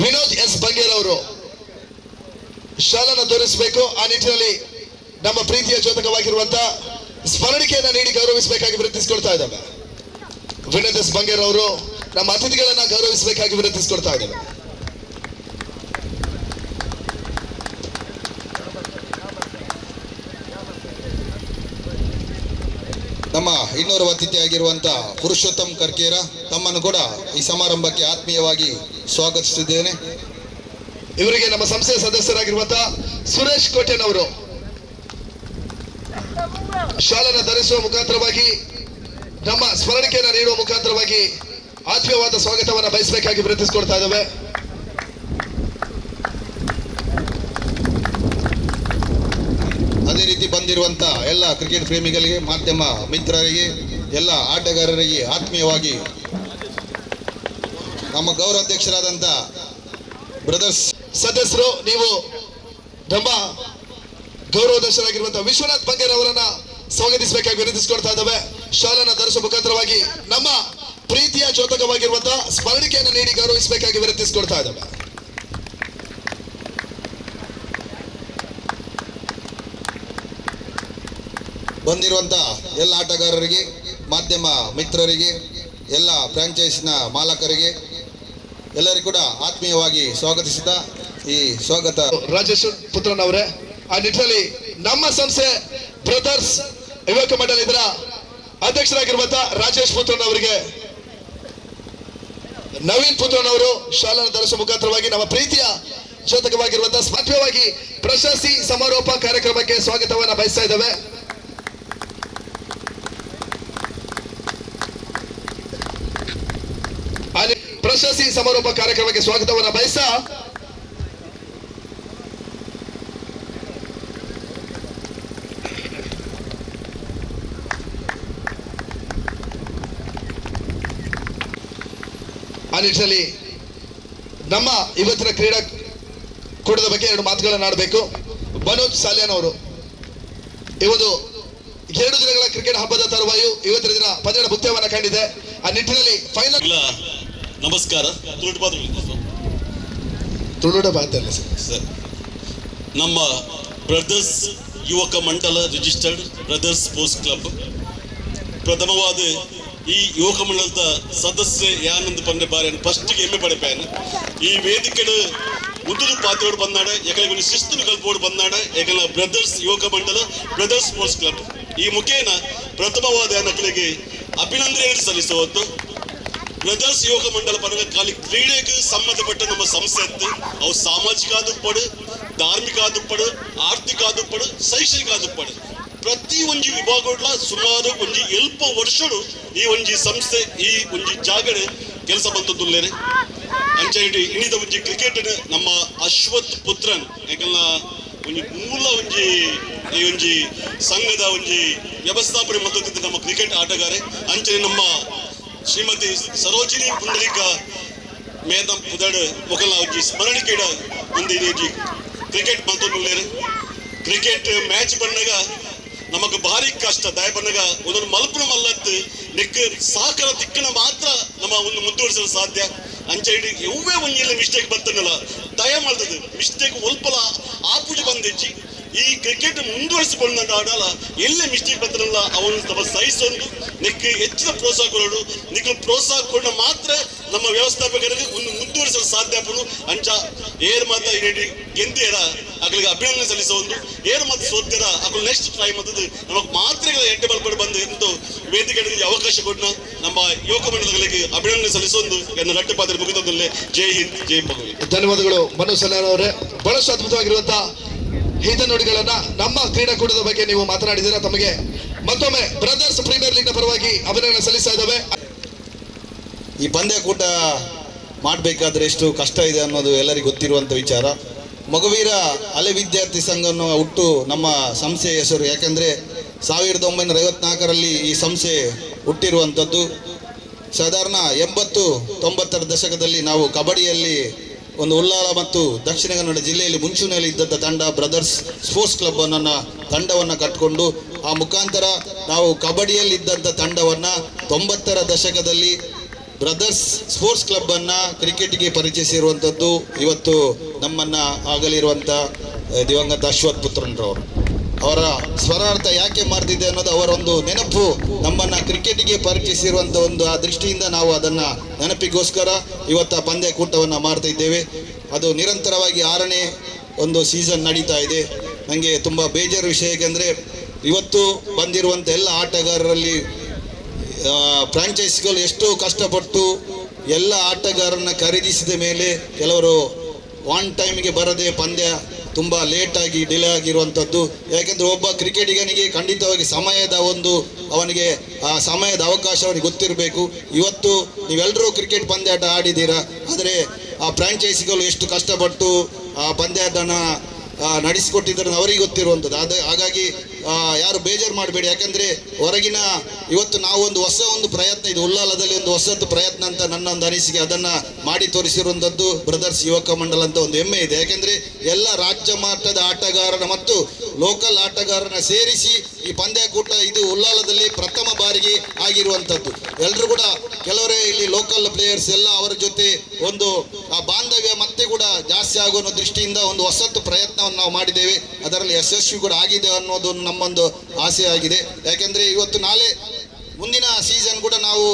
ವಿನೋದ್ ಎಸ್ ಬಂಗೇರ್ ಅವರು ಶಾಲನ ಧರಿಸಬೇಕು. ಆ ನಿಟ್ಟಿನಲ್ಲಿ ನಮ್ಮ ಪ್ರೀತಿಯ ದ್ಯೋತಕವಾಗಿರುವಂತಹ ಸ್ಮರಣಿಕೆಯನ್ನು ನೀಡಿ ಗೌರವಿಸಬೇಕಾಗಿ ವಿನಂತಿಸಿಕೊಳ್ತಾ ಇದ್ದಾವೆ. ವಿನೋದ್ ಎಸ್ ಬಂಗೇರ್ ಅವರು ನಮ್ಮ ಅತಿಥಿಗಳನ್ನ ಗೌರವಿಸಬೇಕಾಗಿ ವಿನಂತಿಸಿಕೊಳ್ತಾ ಇದ್ದೇವೆ. ನಮ್ಮ ಇನ್ನೋರ್ವ ಅತಿಥಿಯಾಗಿರುವಂತಹ ಪುರುಷೋತ್ತಮ್ ಕರ್ಕೇರ, ತಮ್ಮನ್ನು ಕೂಡ ಈ ಸಮಾರಂಭಕ್ಕೆ ಆತ್ಮೀಯವಾಗಿ ಸ್ವಾಗತಿಸಿದ್ದೇನೆ. ಇವರಿಗೆ ನಮ್ಮ ಸಂಸ್ಥೆಯ ಸದಸ್ಯರಾಗಿರುವಂತಹ ಸುರೇಶ್ ಕೋಟೆನ್ ಅವರು ಶಾಲನ ಧರಿಸುವ ಮುಖಾಂತರವಾಗಿ ನಮ್ಮ ಸ್ಮರಣಿಕೆಯನ್ನು ನೀಡುವ ಮುಖಾಂತರವಾಗಿ ಆತ್ಮೀಯವಾದ ಸ್ವಾಗತವನ್ನು ಬಯಸಬೇಕಾಗಿ ವಿನಂತಿಸಿಕೊಳ್ತಾ ಇದ್ದೇವೆ. ಅದೇ ರೀತಿ ಬಂದಿರುವಂತ ಎಲ್ಲ ಕ್ರಿಕೆಟ್ ಪ್ರೇಮಿಗಳಿಗೆ, ಮಾಧ್ಯಮ ಮಿತ್ರರಿಗೆ, ಎಲ್ಲ ಆಟಗಾರರಿಗೆ ಆತ್ಮೀಯವಾಗಿ ನಮ್ಮ ಗೌರವಾಧ್ಯಕ್ಷರಾದಂಥ ಬ್ರದರ್ಸ್ ಸದಸ್ಯರು, ನೀವು ನಮ್ಮ ಗೌರವಾಧ್ಯಕ್ಷರಾಗಿರುವಂತಹ ವಿಶ್ವನಾಥ್ ಬಂಗೇರ್ ಅವರನ್ನ ಸ್ವಾಗತಿಸಬೇಕಾಗಿ ವಿನಂತಿಸಿಕೊಳ್ತಾ ಇದ್ದೇವೆ. ಶಾಲನ ಧರಿಸುವ ಮುಖಾಂತರವಾಗಿ ನಮ್ಮ ಪ್ರೀತಿಯ ದ್ಯೋತಕವಾಗಿರುವಂತಹ ಸ್ಮರಣಿಕೆಯನ್ನು ನೀಡಿ ಗೌರವಿಸಬೇಕಾಗಿ ವಿನಂತಿಸಿಕೊಳ್ತಾ ಇದ್ದೇವೆ. ಬಂದಿರುವಂಥ ಎಲ್ಲ ಆಟಗಾರರಿಗೆ, ಮಾಧ್ಯಮ ಮಿತ್ರರಿಗೆ, ಎಲ್ಲ ಫ್ರಾಂಚೈಸ್ನ ಮಾಲಕರಿಗೆ, ಎಲ್ಲರಿಗೂ ಕೂಡ ಆತ್ಮೀಯವಾಗಿ ಸ್ವಾಗತಿಸುತ್ತಾ ಈ ಸ್ವಾಗತ ರಾಜೇಶ್ ಪುತ್ರನ್ ಅವರೇ, ಆ ನಿಟ್ಟಿನಲ್ಲಿ ನಮ್ಮ ಸಂಸ್ಥೆ ಬ್ರದರ್ಸ್ ಯುವಕ ಮಂಡಲ ಇದರ ಅಧ್ಯಕ್ಷರಾಗಿರುವಂತಹ ರಾಜೇಶ್ ಪುತ್ರನ್ ಅವರಿಗೆ ನವೀನ್ ಪುತ್ರನ್ ಅವರು ಶಾಲಾ ಧರಿಸುವ ಮುಖಾಂತರವಾಗಿ ನಮ್ಮ ಪ್ರೀತಿಯ ದ್ಯೋತಕವಾಗಿರುವಂತಹ ಸ್ಮರ್ಪವಾಗಿ ಪ್ರಶಸ್ತಿ ಸಮಾರೋಪ ಕಾರ್ಯಕ್ರಮಕ್ಕೆ ಸ್ವಾಗತವನ್ನ ಬಯಸ್ತಾ ಇದ್ದೇವೆ. ಪ್ರಶಸ್ತಿ ಸಮಾರೋಪ ಕಾರ್ಯಕ್ರಮಕ್ಕೆ ಸ್ವಾಗತವನ್ನ ಬಯಸ್ತಾ ಆ ನಿಟ್ಟಿನಲ್ಲಿ ನಮ್ಮ ಇವತ್ತಿನ ಕ್ರೀಡಾ ಕೂಟದ ಬಗ್ಗೆ ಎರಡು ಮಾತುಗಳನ್ನು ಆಡಬೇಕು. ಮನೋಜ್ ಸಾಲ್ಯಾನ್ ಅವರು ಇವತ್ತು 2 ದಿನಗಳ ಕ್ರಿಕೆಟ್ ಹಬ್ಬದ ತರುವಾಯ ಇವತ್ತಿನ ದಿನ ಪಂದ್ಯದ ಮುಕ್ತಾಯವನ್ನು ಕಂಡಿದೆ. ಆ ನಿಟ್ಟಿನಲ್ಲಿ ಫೈನಲ್ ನಮಸ್ಕಾರ. ತುಳುಡ ಮಾತಲ್ಲ ಸರ್, ನಮ್ಮ ಬ್ರದರ್ಸ್ ಯುವಕ ಮಂಡಲ ರಿಜಿಸ್ಟರ್ಡ್ ಬ್ರದರ್ಸ್ ಸ್ಪೋರ್ಟ್ಸ್ ಕ್ಲಬ್ ಪ್ರಥಮವಾದ ಈ ಯುವಕ ಮಂಡಲದ ಸದಸ್ಯ ಯಾನಂದ್ ಪಂಡೆ ಬಾರಿ ಫಸ್ಟಿಗೆ ಹೆಮ್ಮೆ ಪಡೆಪಾಯನು. ಈ ವೇದಿಕೆಡು ಮುದುಲು ಪಾತ್ರೋಡು ಬಂದಾಡ ಯಾಕಂದ್ರೆ ಶಿಸ್ತುನು ಕಲ್ಪೋಡು ಬಂದಾಡ ಯಾಕಂದ್ರೆ ಬ್ರದರ್ಸ್ ಯುವಕ ಮಂಡಲ ಬ್ರದರ್ಸ್ ಸ್ಪೋರ್ಟ್ಸ್ ಕ್ಲಬ್ ಈ ಮುಖೇನ ಪ್ರಥಮವಾದ ನಕಲಿಗೆ ಅಭಿನಂದನೆ ಸಲ್ಲಿಸುವುದು. ಬ್ರದರ್ಸ್ ಯುವಕ ಮಂಡಲ ಪರಗ ಖಾಲಿ ಕ್ರೀಡೆಗೆ ಸಂಬಂಧಪಟ್ಟ ನಮ್ಮ ಸಂಸ್ಥೆ ಇತ್ತು. ಅವು ಸಾಮಾಜಿಕ ಆದುಪ್ಪಡು, ಧಾರ್ಮಿಕ ಆದುಪ್ಪಡು, ಆರ್ಥಿಕ ಆದುಪ್ಪಡು, ಶೈಕ್ಷಣಿಕ ಆದುಪ್ಪಡು ಪ್ರತಿ ಒಂಜಿ ವಿಭಾಗಗಳ ಸುಮಾರು ಒಂಜಿ ಎಲ್ಪ ವರ್ಷಗಳು ಈ ಒಂಜಿ ಸಂಸ್ಥೆ ಈ ಒಂಜಿ ಜಾಗಡೆ ಕೆಲಸ ಬಂತುಲ್ಲೇರೆ. ಅಂಚೆ ಇಣಿದ ಒಂಜಿ ಕ್ರಿಕೆಟ್ ನಮ್ಮ ಅಶ್ವಥ್ ಪುತ್ರನ್ ಯಾಕಂದ್ರ ಒಂಜಿ ಮೂಲ ಒಂಜಿ ಈ ಒಂಜಿ ಸಂಘದ ಒಂಜಿ ವ್ಯವಸ್ಥಾಪನೆ ಮತ್ತೊಂದು ನಮ್ಮ ಕ್ರಿಕೆಟ್ ಆಟಗಾರೆ. ಅಂಚೆ ನಮ್ಮ ಶ್ರೀಮತಿ ಸರೋಜಿನಿ ಪುಂಡಲಿಕ ಮೇದಂ ಪುದಡ್ ಮೊಕಲ ಒಂಜಿ ಸ್ಮರಣಿಕೆಡ ಒಂದು ಕ್ರಿಕೆಟ್ ಮತ್ತೊಂದು ಕ್ರಿಕೆಟ್ ಮ್ಯಾಚ್ ಬಂದಾಗ ನಮಗ್ ಭಾರಿ ಕಷ್ಟ ದಯ ಬಂದಾಗ ಒಂದೊಂದು ಮಲ್ಪನ ಮಲ್ಲತ್ತು ನೆಕ್ ಸಹಕಾರ ದಿಕ್ಕನ ಮಾತ್ರ ನಮ್ಮ ಒಂದು ಮುಂದುವರಿಸಲು ಸಾಧ್ಯ. ಅಂಚೆ ಇಡೀ ಎವ್ವೇ ಒಂಜಿ ಮಿಸ್ಟೇಕ್ ಬರ್ತನಲ್ಲ ದಯ ಮಾಡ್ತದೆ ಮಿಸ್ಟೇಕ್ ಒಲ್ಪಲ ಆಪುಜಿ ಬಂದಿಜ್ಜಿ ಈ ಕ್ರಿಕೆಟ್ ಮುಂದುವರಿಸಿಕೊಂಡ ಆಡಲ್ಲ ಎಲ್ಲೇ ಮಿಸ್ಟೇಕ್ ಬರ್ತನಲ್ಲ ಅವನು ತಮ್ಮ ಸಹಿಸೊಂದು ನೆಕ್ ಹೆಚ್ಚಿನ ಪ್ರೋತ್ಸಾಹ ಕೊಡೋಡು ನಿಖಲು ಪ್ರೋತ್ಸಾಹ ಕೊಡ ಮಾತ್ರ ನಮ್ಮ ವ್ಯವಸ್ಥಾಪಕರಿಗೆ ಒಂದು ಮುಂದುವರಿಸಲು ಸಾಧ್ಯ ಆಪನು. ಅಂಚ ಏರ್ ಮಾತ ಇಡೀ ಗೆಂದೇರ ಅಗಳಿಗೆ ಅಭಿನಂದನೆ ಸಲ್ಲಿಸೋ ಒಂದು ಏರ್ ಮಾತು ಸೋತ್ಯರ ಅಗಳು ನೆಕ್ಸ್ಟ್ ಟ್ರೈ ಮತ್ತದು ನಮಗೆ ಮಾತ್ರ ಎಂಟೆ ಬಲ್ಪಡು ಬಂದು ಎಂದು ವೇದಿಕೆಗಳಿಗೆ ಅವಕಾಶ ಕೊಟ್ಟ ನಮ್ಮ ಯುವಕ ಮಂಡಲಗಳಿಗೆ ಅಭಿನಂದನೆ ಸಲ್ಲಿಸೊಂದು ಎನ್ನ ರಟ್ಟು ಪಾತ್ರ ಮುಗಿದೊಂದಲ್ಲೇ. ಜೈ ಹಿಂದ್, ಜೈ ಭಗವಂತ. ಧನ್ಯವಾದಗಳು ಮನೋಜ್ ಸಾಲ್ಯಾನ್ ಅವರೇ. ಬಹಳಷ್ಟು ಅದ್ಭುತವಾಗಿರುವಂತಹ ಹಿತ ನುಡಿಗಳನ್ನ ನಮ್ಮ ಕ್ರೀಡಾಕೂಟದ ಬಗ್ಗೆ ನೀವು ಮಾತನಾಡಿದ್ದೀರಾ. ತಮಗೆ ಮತ್ತೊಮ್ಮೆ ಬ್ರದರ್ಸ್ ಪ್ರೀಮಿಯರ್ ಲೀಗ್ ನ ಪರವಾಗಿ ಅಭಿನಂದನೆ ಸಲ್ಲಿಸ್ತಾ ಇದ್ದಾವೆ. ಈ ಪಂದ್ಯಕೂಟ ಮಾಡಬೇಕಾದ್ರೆ ಎಷ್ಟು ಕಷ್ಟ ಇದೆ ಅನ್ನೋದು ಎಲ್ಲರಿಗೂ ಗೊತ್ತಿರುವಂಥ ವಿಚಾರ. ಮಗುವೀರ ಹಳೆ ವಿದ್ಯಾರ್ಥಿ ಸಂಘವನ್ನು ಹುಟ್ಟು ನಮ್ಮ ಸಂಸ್ಥೆಯ ಹೆಸರು. ಯಾಕೆಂದರೆ 1954ರಲ್ಲಿ ಈ ಸಂಸ್ಥೆ ಹುಟ್ಟಿರುವಂಥದ್ದು. ಸಾಧಾರಣ 80-90ರ ದಶಕದಲ್ಲಿ ನಾವು ಕಬಡ್ಡಿಯಲ್ಲಿ ಒಂದು ಉಲ್ಲಾಲ ಮತ್ತು ದಕ್ಷಿಣ ಕನ್ನಡ ಜಿಲ್ಲೆಯಲ್ಲಿ ಮುಂಚೂಣಿಯಲ್ಲಿ ಇದ್ದಂಥ ತಂಡ ಬ್ರದರ್ಸ್ ಸ್ಪೋರ್ಟ್ಸ್ ಕ್ಲಬ್ ಅನ್ನೋ ತಂಡವನ್ನು ಕಟ್ಟಿಕೊಂಡು ಆ ಮುಖಾಂತರ ನಾವು ಕಬಡ್ಡಿಯಲ್ಲಿ ಇದ್ದಂಥ ತಂಡವನ್ನು 90ರ ದಶಕದಲ್ಲಿ ಬ್ರದರ್ಸ್ ಸ್ಪೋರ್ಟ್ಸ್ ಕ್ಲಬ್ಬನ್ನು ಕ್ರಿಕೆಟ್ಗೆ ಪರಿಚಯಿಸಿರುವಂಥದ್ದು ಇವತ್ತು ನಮ್ಮನ್ನು ಆಗಲಿರುವಂಥ ದಿವಂಗತ ಅಶ್ವಥ್ ಪುತ್ರನ್ರವರು. ಅವರ ಸ್ಮರಣಾರ್ಥ ಯಾಕೆ ಮಾಡ್ತಿದ್ದೆ ಅನ್ನೋದು ಅವರೊಂದು ನೆನಪು ನಮ್ಮನ್ನು ಕ್ರಿಕೆಟ್ಗೆ ಪರಿಚಯಿಸಿರುವಂಥ ಒಂದು ಆ ದೃಷ್ಟಿಯಿಂದ ನಾವು ಅದನ್ನು ನೆನಪಿಗೋಸ್ಕರ ಇವತ್ತು ಪಂದ್ಯಕೂಟವನ್ನು ಮಾಡ್ತಾ ಇದ್ದೇವೆ. ಅದು ನಿರಂತರವಾಗಿ 6ನೇ ಒಂದು ಸೀಸನ್ ನಡೀತಾ ಇದೆ. ನನಗೆ ತುಂಬ ಬೇಜಾರು ವಿಷಯ ಏಕೆಂದರೆ ಇವತ್ತು ಬಂದಿರುವಂಥ ಎಲ್ಲ ಆಟಗಾರರಲ್ಲಿ ಫ್ರಾಂಚೈಸಿಗಳು ಎಷ್ಟೋ ಕಷ್ಟಪಟ್ಟು ಎಲ್ಲ ಆಟಗಾರರನ್ನ ಖರೀದಿಸಿದ ಮೇಲೆ ಕೆಲವರು ಒನ್ ಟೈಮಿಗೆ ಬರದೆ ಪಂದ್ಯ ತುಂಬ ಲೇಟಾಗಿ ಡಿಲೇ ಆಗಿರುವಂಥದ್ದು. ಯಾಕೆಂದರೆ ಒಬ್ಬ ಕ್ರಿಕೆಟಿಗನಿಗೆ ಖಂಡಿತವಾಗಿ ಸಮಯದ ಒಂದು ಅವನಿಗೆ ಆ ಸಮಯದ ಅವಕಾಶ ಅವನಿಗೆ ಗೊತ್ತಿರಬೇಕು. ಇವತ್ತು ನೀವೆಲ್ಲರೂ ಕ್ರಿಕೆಟ್ ಪಂದ್ಯಾಟ ಆಡಿದ್ದೀರಾ, ಆದರೆ ಆ ಫ್ರಾಂಚೈಸಿಗಳು ಎಷ್ಟು ಕಷ್ಟಪಟ್ಟು ಆ ಪಂದ್ಯಾಟನ ನಡೆಸಿಕೊಟ್ಟಿದ್ದಾರೆ ಅವರಿಗೆ ಗೊತ್ತಿರುವಂಥದ್ದು. ಹಾಗಾಗಿ ಯಾರು ಬೇಜಾರು ಮಾಡಬೇಡಿ. ಯಾಕಂದರೆ ಹೊರಗಿನ ಇವತ್ತು ನಾವು ಒಂದು ಹೊಸ ಒಂದು ಪ್ರಯತ್ನ ಇದು ಉಲ್ಲಾಲದಲ್ಲಿ ಒಂದು ಹೊಸದು ಪ್ರಯತ್ನ ಅಂತ ನನ್ನ ಒಂದು ಅನಿಸಿಕೆ. ಅದನ್ನು ಮಾಡಿ ತೋರಿಸಿರುವಂಥದ್ದು ಬ್ರದರ್ಸ್ ಯುವಕ ಮಂಡಲ ಅಂತ ಒಂದು ಹೆಮ್ಮೆ ಇದೆ. ಯಾಕೆಂದರೆ ಎಲ್ಲ ರಾಜ್ಯ ಮಟ್ಟದ ಆಟಗಾರರ ಮತ್ತು ಲೋಕಲ್ ಆಟಗಾರರನ್ನ ಸೇರಿಸಿ ಈ ಪಂದ್ಯಕೂಟ ಇದು ಉಲ್ಲಾಲದಲ್ಲಿ ಪ್ರಥಮ ಬಾರಿಗೆ ಆಗಿರುವಂಥದ್ದು. ಎಲ್ಲರೂ ಕೂಡ ಕೆಲವರೇ ಇಲ್ಲಿ ಲೋಕಲ್ ಪ್ಲೇಯರ್ಸ್ ಎಲ್ಲ ಅವರ ಜೊತೆ ಒಂದು ಆ ಬಾಂಧವ್ಯ ಮತ್ತೆ ಕೂಡ ಜಾಸ್ತಿ ಆಗುವ ದೃಷ್ಟಿಯಿಂದ ಒಂದು ಹೊಸತು ಪ್ರಯತ್ನವನ್ನು ನಾವು ಮಾಡಿದ್ದೇವೆ. ಅದರಲ್ಲಿ ಯಶಸ್ವಿ ಕೂಡ ಆಗಿದೆ ಅನ್ನೋದು ನಮ್ಮೊಂದು ಆಸೆ ಆಗಿದೆ. ಯಾಕೆಂದರೆ ಇವತ್ತು ನಾಳೆ ಮುಂದಿನ ಸೀಸನ್ ಕೂಡ ನಾವು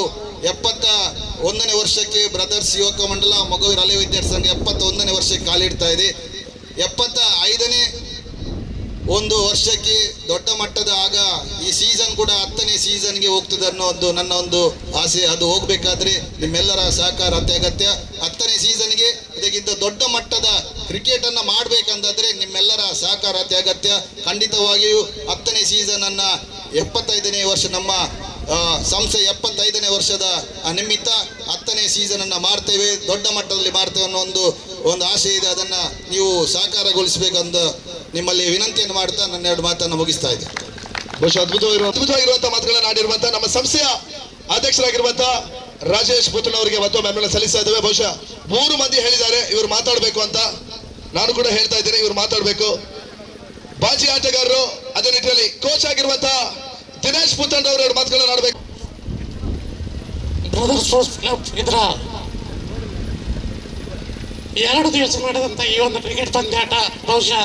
71ನೇ ವರ್ಷಕ್ಕೆ ಬ್ರದರ್ಸ್ ಯುವಕ ಮಂಡಲ ಮೊಗವೀರ ಹಳೆ ವಿದ್ಯಾರ್ಥಿ ಸಂಘ 71ನೇ ವರ್ಷಕ್ಕೆ ಕಾಲಿಡ್ತಾ ಇದೆ. 75ನೇ ಒಂದು ವರ್ಷಕ್ಕೆ ದೊಡ್ಡ ಮಟ್ಟದ ಆಗ ಈ ಸೀಸನ್ ಕೂಡ 10ನೇ ಸೀಸನ್ಗೆ ಹೋಗ್ತದೆ ಅನ್ನೋ ಒಂದು ನನ್ನ ಒಂದು ಆಸೆ. ಅದು ಹೋಗ್ಬೇಕಾದ್ರೆ ನಿಮ್ಮೆಲ್ಲರ ಸಹಕಾರ ಅತ್ಯಗತ್ಯ. 10ನೇ ಸೀಸನ್ಗೆ ಇದಕ್ಕಿಂತ ದೊಡ್ಡ ಮಟ್ಟದ ಕ್ರಿಕೆಟ್ ಅನ್ನ ಮಾಡ್ಬೇಕಂತಾದ್ರೆ ನಿಮ್ಮೆಲ್ಲರ ಸಹಕಾರ ಅತ್ಯಗತ್ಯ. ಖಂಡಿತವಾಗಿಯೂ 10ನೇ ಸೀಸನ್ ಅನ್ನ 75ನೇ ವರ್ಷ ನಮ್ಮ ಸಂಸ್ಥೆ 75ನೇ ವರ್ಷದ ನಿಮಿತ್ತ 10ನೇ ಸೀಸನ್ ಅನ್ನ ಮಾಡ್ತೇವೆ, ದೊಡ್ಡ ಮಟ್ಟದಲ್ಲಿ ಮಾಡ್ತೇವೆ ಅನ್ನೋ ಒಂದು ಆಸೆ ಇದೆ. ಅದನ್ನ ನೀವು ಸಾಕಾರಗೊಳಿಸಬೇಕಂತ ನಿಮ್ಮಲ್ಲಿ ವಿನಂತಿಯನ್ನು ಮಾಡ್ತಾ ನನ್ನ 2 ಮಾತನ್ನು ಮುಗಿಸ್ತಾ ಇದ್ದೆ. ಬಹುಶಃ ಅದ್ಭುತವಾಗಿರುವಂತಹ ಮಾತುಗಳನ್ನು ಆಡಿರುವಂತಹ ನಮ್ಮ ಸಂಸ್ಥೆಯ ಅಧ್ಯಕ್ಷರಾಗಿರುವಂತಹ ರಾಜೇಶ್ ಪುತ್ರನ್ ಅವರಿಗೆ ಮತ್ತೊಮ್ಮೆ ಅಭಿನಂದನೆ ಸಲ್ಲಿಸ್ತಾ ಇದ್ದೇವೆ. ಬಹುಶಃ 3 ಮಂದಿ ಹೇಳಿದ್ದಾರೆ ಇವರು ಮಾತಾಡಬೇಕು ಅಂತ, ನಾನು ಕೂಡ ಹೇಳ್ತಾ ಇದ್ದೇನೆ ಇವರು ಮಾತಾಡಬೇಕು. ಬಾಜಿ ಆಟಗಾರರು, ಅದೇ ನಿಟ್ಟಿನಲ್ಲಿ ಕೋಚ್ ಆಗಿರುವಂತಹ ದಿನೇಶ್ ಪುತ್ರನ್ ಅವರು 2 ಮಾತುಗಳನ್ನು ಆಡಬೇಕು. ಬ್ರದರ್ಸ್ ಸ್ಪೋರ್ಟ್ಸ್ ಕ್ಲಬ್ ಇದರ 2 ದಿವಸ ನಡೆದಂತ ಈ ಒಂದು ಕ್ರಿಕೆಟ್ ಪಂದ್ಯಾಟ ಬಹುಶಃ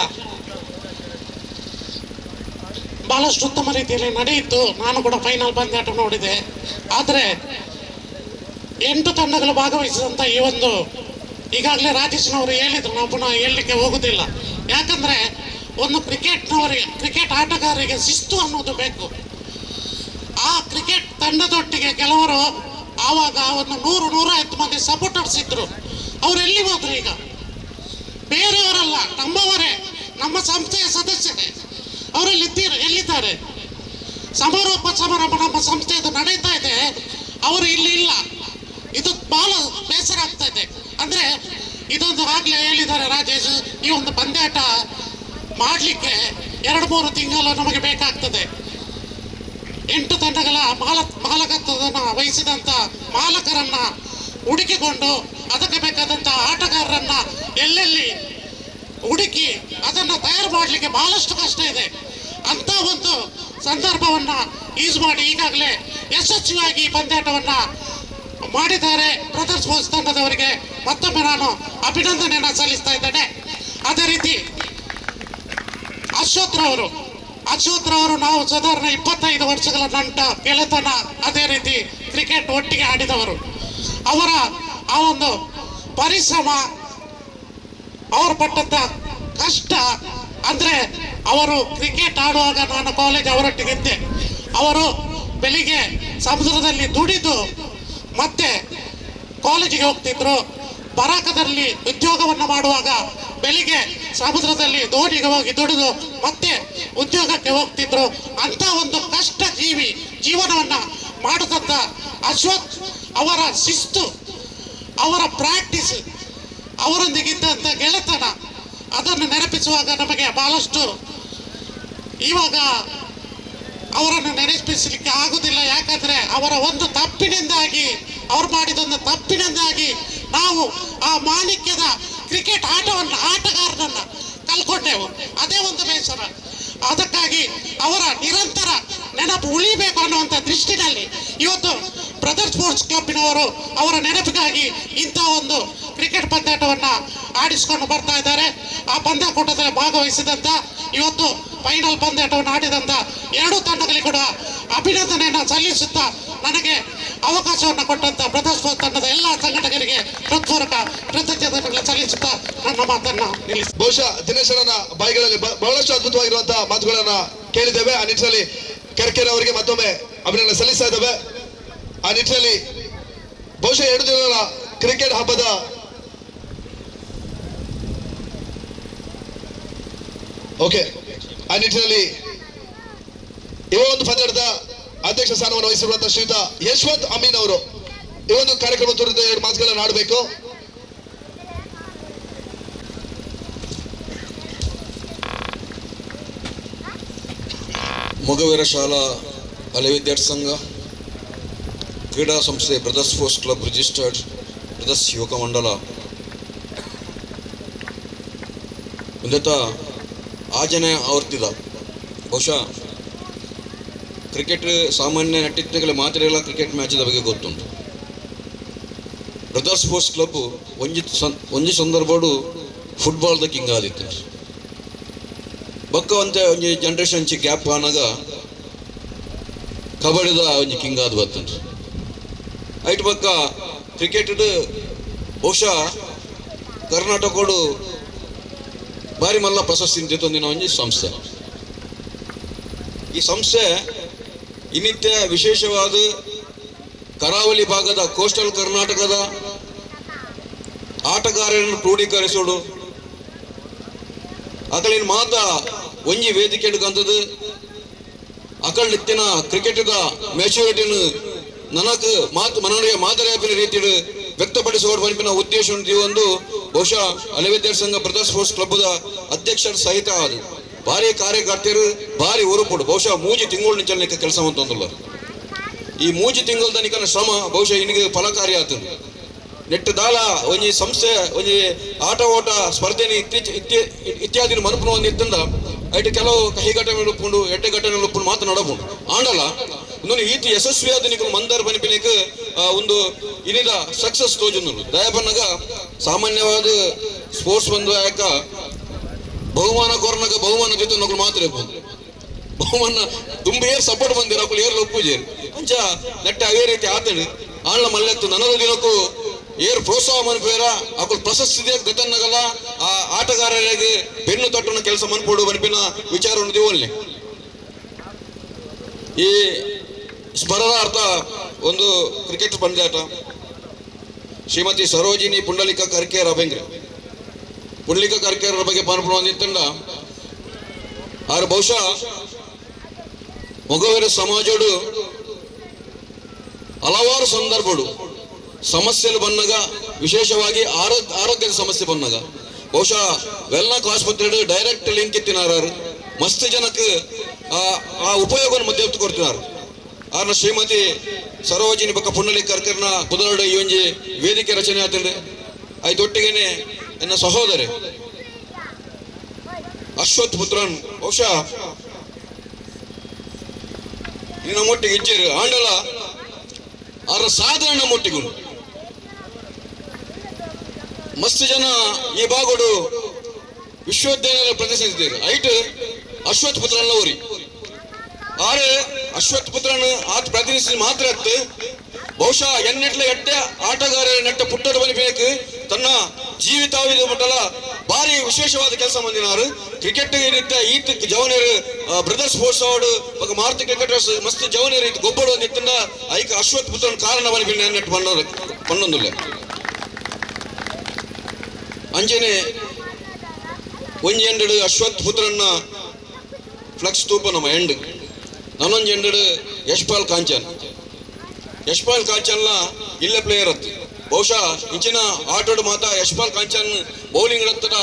ಬಹಳಷ್ಟು ಉತ್ತಮ ರೀತಿಯಲ್ಲಿ ನಡೆಯಿತು. ನಾನು ಕೂಡ ಫೈನಲ್ ಪಂದ್ಯಾಟ ನೋಡಿದೆ. ಆದರೆ 8 ತಂಡಗಳು ಭಾಗವಹಿಸಿದಂತ ಈ ಒಂದು ಈಗಾಗಲೇ ರಾಜೇಶ್ನವರು ಹೇಳಿದ್ರು, ನಾವು ಪುನಃ ಹೇಳಲಿಕ್ಕೆ ಹೋಗುದಿಲ್ಲ. ಯಾಕಂದ್ರೆ ಒಂದು ಕ್ರಿಕೆಟ್ ಆಟಗಾರರಿಗೆ ಶಿಸ್ತು ಅನ್ನೋದು ಬೇಕು. ಆ ಕ್ರಿಕೆಟ್ ತಂಡದೊಟ್ಟಿಗೆ ಕೆಲವರು ಆವಾಗ ಒಂದು 100-150 ಮಂದಿ ಸಪೋರ್ಟರ್ಸ್ ಇದ್ರು. ಅವ್ರು ಎಲ್ಲಿ ಹೋದ್ರು? ಈಗ ಬೇರೆಯವರಲ್ಲ, ನಮ್ಮವರೇ, ನಮ್ಮ ಸಂಸ್ಥೆಯ ಸದಸ್ಯರೇ ಅವರಲ್ಲಿ ಎಲ್ಲಿದ್ದಾರೆ? ಸಮಾರೋಪ ಸಮಾರಂಭ ನಮ್ಮ ಸಂಸ್ಥೆಯದು ನಡೀತಾ ಇದೆ, ಅವರು ಇಲ್ಲಿ ಇಲ್ಲ. ಇದು ಬಹಳ ಬೇಸರ ಆಗ್ತಾ ಇದೆ. ಅಂದ್ರೆ ಇದೊಂದು ಆಗ್ಲೇ ಹೇಳಿದ್ದಾರೆ ರಾಜೇಶ್, ಈ ಒಂದು ಪಂದ್ಯಾಟ ಮಾಡಲಿಕ್ಕೆ 2-3 ತಿಂಗಳು ನಮಗೆ ಬೇಕಾಗ್ತದೆ. 8 ತಂಡಗಳ ಮಾಲಕತ್ವವನ್ನು ವಹಿಸಿದಂತ ಮಾಲಕರನ್ನ ಹುಡುಕಿಕೊಂಡು ಅದಕ್ಕೆ ಬೇಕಾದಂತ ಆಟಗಾರರನ್ನ ಎಲ್ಲೆಲ್ಲಿ ಹುಡುಕಿ ಅದನ್ನ ತಯಾರು ಮಾಡಲಿಕ್ಕೆ ಬಹಳಷ್ಟು ಕಷ್ಟ ಇದೆ. ಅಂತ ಒಂದು ಸಂದರ್ಭವನ್ನ ಯೂಸ್ ಮಾಡಿ ಈಗಾಗಲೇ ಯಶಸ್ವಿಯಾಗಿ ಪಂದ್ಯಾಟವನ್ನ ಮಾಡಿದ್ದಾರೆ ಬ್ರದರ್ಸ್ ಸ್ಪೋರ್ಟ್ಸ್ ತಂಡದವರಿಗೆ ಮತ್ತೊಮ್ಮೆ ನಾನು ಅಭಿನಂದನೆಯನ್ನ ಸಲ್ಲಿಸ್ತಾ ಇದ್ದೇನೆ. ಅದೇ ರೀತಿ ಅಶ್ವಥ್ ರವರು ನಾವು ಸಾಧಾರಣ 25 ವರ್ಷಗಳ ನಂಟ ಗೆಳೆತನ, ಅದೇ ರೀತಿ ಕ್ರಿಕೆಟ್ ಒಟ್ಟಿಗೆ ಆಡಿದವರು. ಅವರ ಆ ಒಂದು ಪರಿಶ್ರಮ, ಅವರು ಪಟ್ಟಂತ ಕಷ್ಟ, ಅಂದ್ರೆ ಅವರು ಕ್ರಿಕೆಟ್ ಆಡುವಾಗ ನಾನು ಕಾಲೇಜ್ ಅವರೊಟ್ಟಿಗಿದ್ದೆ. ಅವರು ಬೆಳಿಗ್ಗೆ ಸಮುದ್ರದಲ್ಲಿ ದುಡಿದು ಮತ್ತೆ ಕಾಲೇಜಿಗೆ ಹೋಗ್ತಿದ್ರು. ಬರಾಕದಲ್ಲಿ ಉದ್ಯೋಗವನ್ನು ಮಾಡುವಾಗ ಬೆಳಿಗ್ಗೆ ಸಮುದ್ರದಲ್ಲಿ ದೋಣಿಗೆ ಹೋಗಿ ದುಡಿದು ಮತ್ತೆ ಉದ್ಯೋಗಕ್ಕೆ ಹೋಗ್ತಿದ್ರು. ಅಂತ ಒಂದು ಕಷ್ಟ ಜೀವನವನ್ನ ಮಾಡುತ್ತಂತ ಅಶ್ವಥ್ ಅವರ ಶಿಸ್ತು, ಅವರ ಪ್ರಾಕ್ಟೀಸ್, ಅವರೊಂದಿಗಿದ್ದಂಥ ಗೆಳೆತನ, ಅದನ್ನು ನೆನಪಿಸುವಾಗ ನಮಗೆ ಬಹಳಷ್ಟು ಇವಾಗ ಅವರನ್ನು ನೆನಪಿಸಲಿಕ್ಕೆ ಆಗುದಿಲ್ಲ. ಯಾಕಂದ್ರೆ ಅವರ ಒಂದು ತಪ್ಪಿನಿಂದಾಗಿ, ಅವ್ರು ಮಾಡಿದೊಂದು ತಪ್ಪಿನಿಂದಾಗಿ ನಾವು ಆ ಮಾಣಿಕ್ಯದ ಕ್ರಿಕೆಟ್ ಆಟಗಾರನನ್ನ ಕಲ್ಕೊಂಡೆವು. ಅದೇ ಒಂದು ಬೇಸರ. ಅದಕ್ಕಾಗಿ ಅವರ ನಿರಂತರ ನೆನಪು ಉಳಿಬೇಕು ಅನ್ನುವಂಥ ದೃಷ್ಟಿನಲ್ಲಿ ಇವತ್ತು ಬ್ರದರ್ಸ್ ಸ್ಪೋರ್ಟ್ಸ್ ಕ್ಲಬ್ಬಿನವರು ಅವರ ನೆನಪಿಗಾಗಿ ಇಂಥ ಒಂದು ಕ್ರಿಕೆಟ್ ಪಂದ್ಯಾಟವನ್ನ ಆಡಿಸಿಕೊಂಡು ಬರ್ತಾ ಇದ್ದಾರೆ. ಆ ಪಂದ್ಯಾಕೂಟದಲ್ಲಿ ಭಾಗವಹಿಸಿದಂತ, ಇವತ್ತು ಫೈನಲ್ ಪಂದ್ಯಾಟವನ್ನು ಆಡಿದಂತ 2 ತಂಡಗಳಿಗೆ ಕೂಡ ಅಭಿನಂದನೆಯನ್ನು ಸಲ್ಲಿಸುತ್ತಾ, ನನಗೆ ಅವಕಾಶವನ್ನು ಕೊಟ್ಟಂತ ಬ್ರದರ್ಸ್ ಸ್ಪೋರ್ಟ್ಸ್ ತಂಡದ ಎಲ್ಲ ಸಂಘಟಕರಿಗೆ ಹೃತ್ಪೂರ್ವಕ ಕೃತಜ್ಞತೆಗಳನ್ನು ಸಲ್ಲಿಸುತ್ತಾ ನನ್ನ ಮಾತನ್ನ ನಿಲ್ಲಿಸಿ. ಬಹುಶಃ ದಿನೇಶನ ಬಾಯಿಗಳಲ್ಲಿ ಬಹಳಷ್ಟು ಅದ್ಭುತವಾಗಿರುವಂತಹ ಮಾತುಗಳನ್ನ ಕೇಳಿದ್ದೇವೆ. ಆ ನಿಟ್ಟಿನಲ್ಲಿ ಕರ್ಕೆರೆ ಅವರಿಗೆ ಮತ್ತೊಮ್ಮೆ ಅಭಿನಂದನೆ ಸಲ್ಲಿಸ್ತಾ ಇದ್ದೇವೆ. ಆ ನಿಟ್ಟಿನಲ್ಲಿ ಬಹುಶಃ 2 ದಿನಗಳ ಕ್ರಿಕೆಟ್ ಹಬ್ಬದ ಆ ನಿಟ್ಟಿನಲ್ಲಿ ಈ ಒಂದು ಪಂದ್ಯದ ಅಧ್ಯಕ್ಷ ಸ್ಥಾನವನ್ನು ವಹಿಸಿರುವಂತಹ ಶ್ರೀಯುತ ಯಶವಂತ್ ಅಮೀನ್ ಅವರು ಈ ಒಂದು ಕಾರ್ಯಕ್ರಮ ತುರಿದ 2 ಮಾತುಗಳನ್ನು ಆಡಬೇಕು. ಮೊಗವೀರ ಶಾಲಾ ಹಳೆ ವಿದ್ಯಾರ್ಥಿ ಸಂಘ, ಕ್ರೀಡಾ ಸಂಸ್ಥೆ brothers sports club registered, brothers ಯುವಕ ಮಂಡಲ ಒಂದೆತ್ತ ಆಜನೆ ಆವರ್ತಿದ. ಬಹುಶಃ ಕ್ರಿಕೆಟ್ ಸಾಮಾನ್ಯ ನಟ್ಟಿದ್ದಗಳ ಮಾತ್ರ ಎಲ್ಲ ಕ್ರಿಕೆಟ್ ಮ್ಯಾಚದ ಬಗ್ಗೆ ಗೊತ್ತುಂಟು. ಬ್ರದರ್ಸ್ ಸ್ಪೋರ್ಟ್ಸ್ ಕ್ಲಬ್ ಒಂಜಿ ಸಂದರ್ಭಡು ಫುಟ್ಬಾಲ್ದ ಕಿಂಗ್ ಆದಿತ್ತು. ಬೊಕ್ಕ ಒಂತೆ ಒಂಜಿ ಜನರೇಷನ್ ಗ್ಯಾಪ್ ಆನಾಗ ಕಬಡ್ಡಿದ ಒಂಜಿ ಕಿಂಗ್ ಆದ್ ಬರ್ತುಂಟು. ಐಟ್ ಪಕ್ಕ ಕ್ರಿಕೆಟ್ ಬಹುಶಃ ಕರ್ನಾಟಕಡು ಬಾರಿ ಮಲ್ಲ ಪ್ರಶಸ್ತಿ ತಂದಿನ ಒಂಜಿ ಸಂಸ್ಥೆ. ಈ ಸಂಸ್ಥೆ ಇನ್ನಿತ್ಯ ವಿಶೇಷವಾದ ಕರಾವಳಿ ಭಾಗದ ಕೋಸ್ಟಲ್ ಕರ್ನಾಟಕದ ಆಟಗಾರರನ್ನು ಕ್ರೋಢೀಕರಿಸೋಡು ಅಕಲಿನ ಮಾತ ಒಂಜಿ ವೇದಿಕೆ ಹಿಡ್ಕಂತದ್ದು ಅಕಲ್ನಿತ್ತಿನ ಕ್ರಿಕೆಟ್ದ ಮ್ಯಾಚುರಿಟಿನ ನನಗೆ ಮನೋರಿಗೆ ಮಾದರಿಯಾಪಿನ ರೀತಿಯಲ್ಲಿ ವ್ಯಕ್ತಪಡಿಸುವ ಪಂಪಿನ ಉದ್ದೇಶ ಒಂದು ಬಹುಶಃ ಅಲೆವಿದ್ಯಾರ್ಥಿ ಸಂಘ ಬ್ರದರ್ಸ್ ಸ್ಪೋರ್ಟ್ಸ್ ಕ್ಲಬ್ದ ಅಧ್ಯಕ್ಷರ ಸಹಿತ ಅದು ಭಾರಿ ಕಾರ್ಯಕರ್ತರು ಭಾರಿ ಉರುಪುಡು ಬಹುಶಃ 3 ತಿಂಗಳ ನಿಂಚಲ್ನಿಕ ಕೆಲಸ ಅಂತಂದಲ್ಲ. ಈ 3 ತಿಂಗಳ ತನಿಕನ ಶ್ರಮ ಬಹುಶಃ ಇನಿಗೆ ಫಲಕಾರಿ ಆತದೆ. ನೆಟ್ಟು ದಾಲ ಒಂಜಿ ಸಂಸ್ಥೆ ಒಂಜಿ ಆಟ ಓಟ ಸ್ಪರ್ಧೆನ ಇತ್ಯಾದಿ ಮನಪುನ ಒಂದಿತ್ತಂದ ಐಟ್ ಕೆಲವು ಕಹಿ ಘಟನೆ ಉಪ್ಪುಂಡು ಎಡ್ಡೆ ಘಟನೆ ಉಪ್ಪುಂಡು ಮಾತ್ರ ನಡಪುಂಡು ಆಂಡಲ ಇನ್ನೊಂದು ಈತಿ ಯಶಸ್ವಿಯಾದ ನಿಕಲು ಮಂದರ್ ಬನಿಪಿನಿಕ್ ಒಂದು ಇನಿದ ಸಕ್ಸಸ್ ತೋಜುಂದು ದಯಪನ್ನಗ ಸಾಮಾನ್ಯವಾದ ಸ್ಪೋರ್ಟ್ಸ್ ಬಂದು ಯಾಕ ಬಹುಮಾನ ಕೊರನಗ ಬಹುಮಾನ ಜೊತೆ ನಕಲು ಮಾತ್ರ ಇರ್ಬೋದು ಬಹುಮಾನ ತುಂಬ ಏರ್ ಸಪೋರ್ಟ್ ಬಂದಿರ ಅಕ್ಕಳು ಏರ್ ಒಪ್ಪುಜೇರು ಅಂಚ ನೆಟ್ಟ ಅವೇ ರೀತಿ ಆತಡು ಆಳ್ನ ಮಲ್ಲೆತ್ತು ನನದು ದಿನಕ್ಕೂ ಏರ್ ಪ್ರೋತ್ಸಾಹ ಮನ್ಪೇರ ಅಕ್ಕಳು ಪ್ರಶಸ್ತಿ ಗತನ್ನಗಲ್ಲ ಆ ಆಟಗಾರರಿಗೆ ಬೆನ್ನು ತಟ್ಟನ ಕೆಲಸ ಮನ್ಪೋಡು ಬನ್ಪಿನ ವಿಚಾರವನ್ನು ದೇವಲ್ನೆ ಈ ಸ್ಮರಣಾರ್ಥ ಒಂದು ಕ್ರಿಕೆಟ್ ಪಂದ್ಯಾಟ ಶ್ರೀಮತಿ ಸರೋಜಿನಿ ಪುಂಡಲಿಕ ಕರ್ಕೇರ ಬೆಂಗ್ರೆ ಪುಂಡಲಿಕ ಕರ್ಕೇರ ಬಗ್ಗೆ ಪಾಲ್ಪಡುವ ಒಂದಿತ್ತಂಡ ಆರು ಬಹುಶಃ ಮೊಗವೀರ ಸಮಾಜೋಡು ಹಲವಾರು ಸಂದರ್ಭಗಳು ಸಮಸ್ಯೆಗಳು ಬಂದಾಗ ವಿಶೇಷವಾಗಿ ಆರೋಗ್ಯದ ಸಮಸ್ಯೆ ಬಂದಾಗ ಬಹುಶಃ ವೆಲ್ನಾಕ್ ಆಸ್ಪತ್ರೆ ಡೈರೆಕ್ಟ್ ಲಿಂಕ್ ಎತ್ತಿನಾರು ಮಸ್ತ್ ಜನಕ್ಕೆ ಆ ಉಪಯೋಗವನ್ನು ಮಧ್ಯೆ ಕೊಡ್ತಿನಾರು. ಆರ್ನ ಶ್ರೀಮತಿ ಸರೋಜಿನಿ ಪಕ್ಕ ಪುಂಡಲಿಕ ಕರ್ಕರ್ನ ಬುಧವಾರ ಈ ಒಂಜಿ ವೇದಿಕೆ ರಚನೆ ಆತಂದ್ರೆ ಐದೊಟ್ಟಿಗೆನೆ ಎನ್ನ ಸಹೋದರಿ ಅಶ್ವಥ್ ಪುತ್ರನ್ ಬಹುಶಃ ನಮ್ಮೊಟ್ಟಿಗೆ ಇಜ್ಜೇರು ಆಂಡಲ ಆರ ಸಾಧಾರಣ ನಮ್ಮೊಟ್ಟಿಗೆ ಮಸ್ತ್ ಜನ ಈ ಭಾಗಡು ವಿಶ್ವವಿದ್ಯಾಲಯ ಪ್ರತಿನಿಧಿಸಿದ್ದಾರೆ ಐಟ್ ಅಶ್ವಥ್ ಪುತ್ರನ ಓರಿ ಆರೆ ಅಶ್ವಥ್ ಪುತ್ರನ ಆತ ಪ್ರತಿನಿಧಿಸಿ ಮಾತ್ರ ಅತ್ತು ಬಹುಶಃ ಎನ್ನೆಟ್ಲೆ ಎಟ್ಟೆ ಆಟಗಾರರ ನೆಟ್ಟ ಪುಟ್ಟದ ಬನಿಬೇಕು ತನ್ನ ಜೀವಿತಾವಧಿ ಮಟ್ಟಲ ಭಾರಿ ವಿಶೇಷವಾದ ಕೆಲಸ ಮಂದಿನಾರು ಕ್ರಿಕೆಟ್ ನಿತ್ಯ ಈತ್ ಜವನೇರು brothers sports award Maruti cricketers ಮಸ್ತ್ ಜವನೇರು ಇತ್ತು ಗೊಬ್ಬರ ನಿತ್ತಿಂದ ಐಕ ಅಶ್ವಥ್ ಪುತ್ರನ ಕಾರಣ ಬನಿಪಿನ ನೆಟ್ಟು ಪನ್ನೊಂದುಲ್ಲ ಅಂಜನೆ ಒಂಜಿ ಎಂಡಡು ಅಶ್ವಥ್ ಪುತ್ರನ್ನ ಫ್ಲಕ್ಸ್ ತೂಪ ನಮ್ಮ ಎಂಡ್ ನನ್ನೊಂದು ಎಂಡಡು ಯಶ್ಪಾಲ್ ಕಾಂಚನ್ಲ ಇಲ್ಲೇ ಪ್ಲೇಯರ್ ಅತ್ತು ಬಹುಶಃ ಇಂಚಿನ ಆಟೋಡು ಮಾತ ಯಶ್ಪಾಲ್ ಕಾಂಚನ್ ಬೌಲಿಂಗ್ ಹತ್ತದ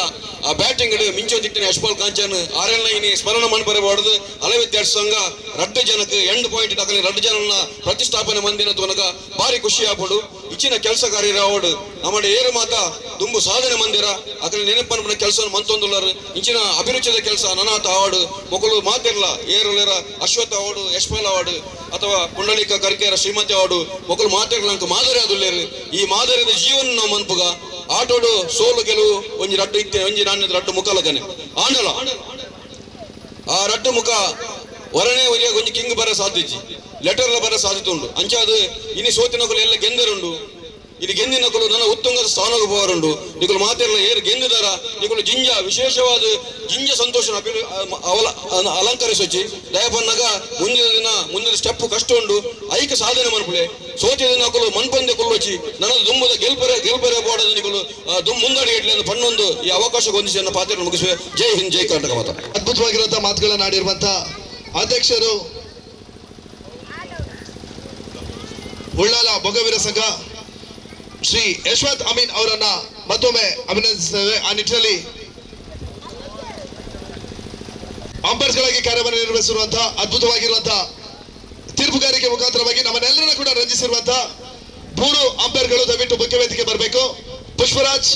ಆ ಬ್ಯಾಟಿಂಗ್ ಮಿಂಚೋದಿಟ್ಟಿನ ಯಶ್ಪಾಲ್ ಕಾಂಚನ್ ಆರೆಲ್ಲ ಇನಿ ಸ್ಮರಣ ಮನ್ಪರೆ ಹೊಡೆದು ಹಳೆ ವಿದ್ಯಾರ್ಥಿ ಸಂಘ ರಡ್ಡು ಜನಕ್ಕೆ ಎಂಡ್ ಪಾಯಿಂಟ್ ತಕಲಿ ರಡ್ಡು ಜನನ ಪ್ರತಿಷ್ಠಾಪನೆ ಮಂದಿನ ತನಕ ಭಾರಿ ಖುಷಿ ಆಗ್ಬೋದು ಇಚ್ಚಿನ ಕೆಲಸಕಾರ್ಯರ ಅವಾರ್ಡ್ ನಮ್ಮ ಏರು ಮಾತ ತುಂಬು ಸಾಧನೆ ಮಂದಿರ ಅಕಲಿ ನೆನಪನ ಕೆಲಸ ಮಂತೊಂದುಲ್ಲರು ಇಂಚಿನ ಅಭಿರುಚಿದ ಕೆಲಸ ನನಾಥ ಅವಾರ್ಡ್ ಮಕ್ಕಳು ಮಾತಿರಲ್ಲ ಏರುಲೇರ ಅಶ್ವಥ್ ಅವಾರ್ಡ್ ಯಶ್ಪಾಲ್ ಅವಾರ್ಡ್ ಅಥವಾ ಪುಂಡಲಿಕ ಕರ್ಕೇರ ಶ್ರೀಮತಿ ಅವಾರ್ಡ್ ಮಕ್ಕಳು ಮಾತಿರಲ್ಲ ನಂಗೆ ಮಾದರಿ ಅದುಲ್ಲೇರು ಈ ಮಾದರಿದ ಜೀವನ ನಾವು ಮನ್ಪುಗ ಆಟೋಡು ಸೋಲು ಗೆಲುವು ಒಂಜಿ ರಡ್ಡು ಇತ್ತೆ ಒಂಜಿ ನಾಣ್ಯದ ರಡ್ಡು ಮುಖಲಗನೆ ಆಂಡಲ ಆ ರಡ್ಡು ಮುಖ ಹೊರನೇ ಒರಿಯಾಗ ಒಂಜಿ ಕಿಂಗ್ ಬರ ಸಾಧ್ಯಜಿ ಲೆಟರ್ಲ ಬರ ಸಾಧ್ಯತೆ ಉಂಡು ಅಂಚಾದು ಇನಿ ಸೋತಿನಕಲು ಎಲ್ಲ ಗೆಂದರುಂಡು ಇದು ಗೆಂದಿನಕಲು ನನ್ನ ಉತ್ತುಂಗದ ಸ್ಥಾನಕ್ಕೆ ಹೋಗರುಂಡು ನಿಕಲು ಮಾತಿರಲ್ಲ ಏರು ಗೆಂದಿದಾರ ನಿಕಲು ಜಿಂಜ ವಿಶೇಷವಾದ ಜಿಂಜ ಸಂತೋಷ ಅಲಂಕರಿಸೊಚ್ಚಿ ದಯಪನ್ನಾಗ ಮುಂದಿನ ಸ್ಟೆಪ್ ಕಷ್ಟ ಉಂಡು ಐಕ ಸಾಧನೆ ಮನ್ಪುಳೆ ಸೋತಿದ ನಕಲು ಮನ್ಪಂದೆ ಕೊಲ್ಲೊಚ್ಚಿ ನನ್ನ ದುಂಬದ ಗೆಲ್ಪರೆ ಬೋಡದ ನಿಕಲು ಮುಂದಡಿ ಇಡ್ಲಿ ಅಂತ ಪಣ್ಣೊಂದು ಈ ಅವಕಾಶ ಹೊಂದಿಸಿ ನನ್ನ ಪಾತ್ರ ಮುಗಿಸುವೆ. ಜೈ ಹಿಂದ್ ಜೈ ಕರ್ನಾಟಕ ಮಾತ. ಅದ್ಭುತವಾಗಿರುವಂತಹ ಮಾತುಗಳನ್ನ ಆಡಿರುವಂತಹ ಅಧ್ಯಕ್ಷರು ಉಳ್ಳಾಲ ಮೊಗವೀರ ಸಂಘ ಶ್ರೀ ಯಶವಂತ್ ಅಮೀನ್ ಅವರನ್ನ ಮತ್ತೊಮ್ಮೆ ಅಭಿನಂದಿಸುತ್ತೇವೆ. ಆ ನಿಟ್ಟಿನಲ್ಲಿ ಅಂಪೈರ್ಸ್ ಗಳಾಗಿ ಕಾರ್ಯವನ್ನು ನಿರ್ವಹಿಸಿರುವಂತಹ ಅದ್ಭುತವಾಗಿರುವಂತಹ ತೀರ್ಪುಗಾರಿಕೆ ಮುಖಾಂತರವಾಗಿ ನಮ್ಮನ್ನೆಲ್ಲರನ್ನ ಕೂಡ ರಂಜಿಸಿರುವಂತಹ 3 ಅಂಪೈರ್ಗಳು ದಯವಿಟ್ಟು ಮುಖ್ಯ ವೇದಿಕೆ ಬರಬೇಕು. ಪುಷ್ಪರಾಜ್,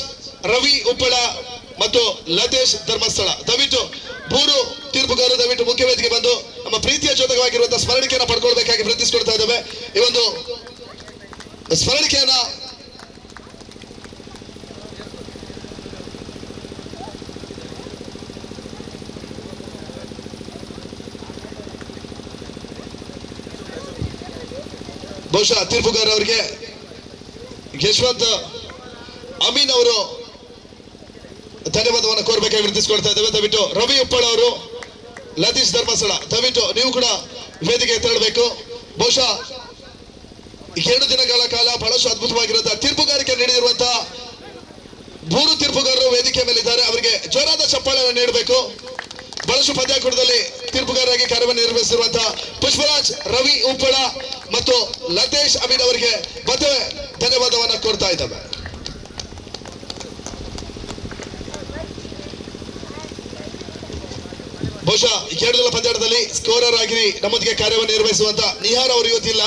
ರವಿ ಉಪ್ಪಳ ಮತ್ತು ಲತೇಶ್ ಧರ್ಮಸ್ಥಳ ದಯವಿಟ್ಟು 3 ತೀರ್ಪುಗಾರರು ದಯವಿಟ್ಟು ಮುಖ್ಯ ವೇದಿಕೆ ಬಂದು ನಮ್ಮ ಪ್ರೀತಿಯ ಜೊತೆಗಾಗಿರುವಂತಹ ಸ್ಮರಣಿಕೆಯನ್ನು ಪಡ್ಕೊಳ್ಬೇಕಾಗಿ ವಿನಂತಿಸಿಕೊಳ್ತಾ ಇದ್ದೇವೆ. ಈ ಒಂದು ಸ್ಮರಣಿಕೆಯನ್ನ ಬಹುಶಃ ತೀರ್ಪುಗಾರ ಅವರಿಗೆ ಯಶವಂತ್ ಅಮೀನ್ ಅವರು ಧನ್ಯವಾದವನ್ನು ಕೋರ್ಬೇಕಾಗಿ ವಿನಂತಿಸಿಕೊಳ್ತಾ ಇದ್ದೇವೆ. ದಯವಿಟ್ಟು ರವಿ ಉಪ್ಪಳ ಅವರು, ಲತೀಶ್ ಧರ್ಮಸ್ಥಳ, ದಯವಿಟ್ಟು ನೀವು ಕೂಡ ವೇದಿಕೆ ತೆರಳಬೇಕು. ಬಹುಶಃ 2 ದಿನಗಳ ಕಾಲ ಬಹಳಷ್ಟು ಅದ್ಭುತವಾಗಿರುವಂತಹ ತೀರ್ಪುಗಾರಿಕೆ ನೀಡಿರುವಂತಹ 3 ತೀರ್ಪುಗಾರರು ವೇದಿಕೆ ಮೇಲಿದ್ದಾರೆ. ಅವರಿಗೆ ಜೋರಾದ ಚಪ್ಪಾಳೆಯನ್ನು ನೀಡಬೇಕು. ಬಹಳಷ್ಟು ಪಂದ್ಯಾಕೂಟದಲ್ಲಿ ತೀರ್ಪುಗಾರರಾಗಿ ಕಾರ್ಯವನ್ನು ನಿರ್ವಹಿಸಿರುವಂತಹ ಪುಷ್ಪರಾಜ್, ರವಿ ಉಪ್ಪಳ ಮತ್ತು ಲತೇಶ್ ಅಮೀನ್ ಅವರಿಗೆ ಮತ್ತೆ ಧನ್ಯವಾದವನ್ನು ಕೋರ್ತಾ ಇದ್ದೇವೆ. ಬಹುಶಃ 2 ದಿನ ಪಂದ್ಯಾಟದಲ್ಲಿ ಸ್ಕೋರರ್ ಆಗಿ ನಮ್ಮೊಂದಿಗೆ ಕಾರ್ಯವನ್ನು ನಿರ್ವಹಿಸುವಂತ ನಿಹಾರ್ ಅವರು ಇವತ್ತಿಲ್ಲ.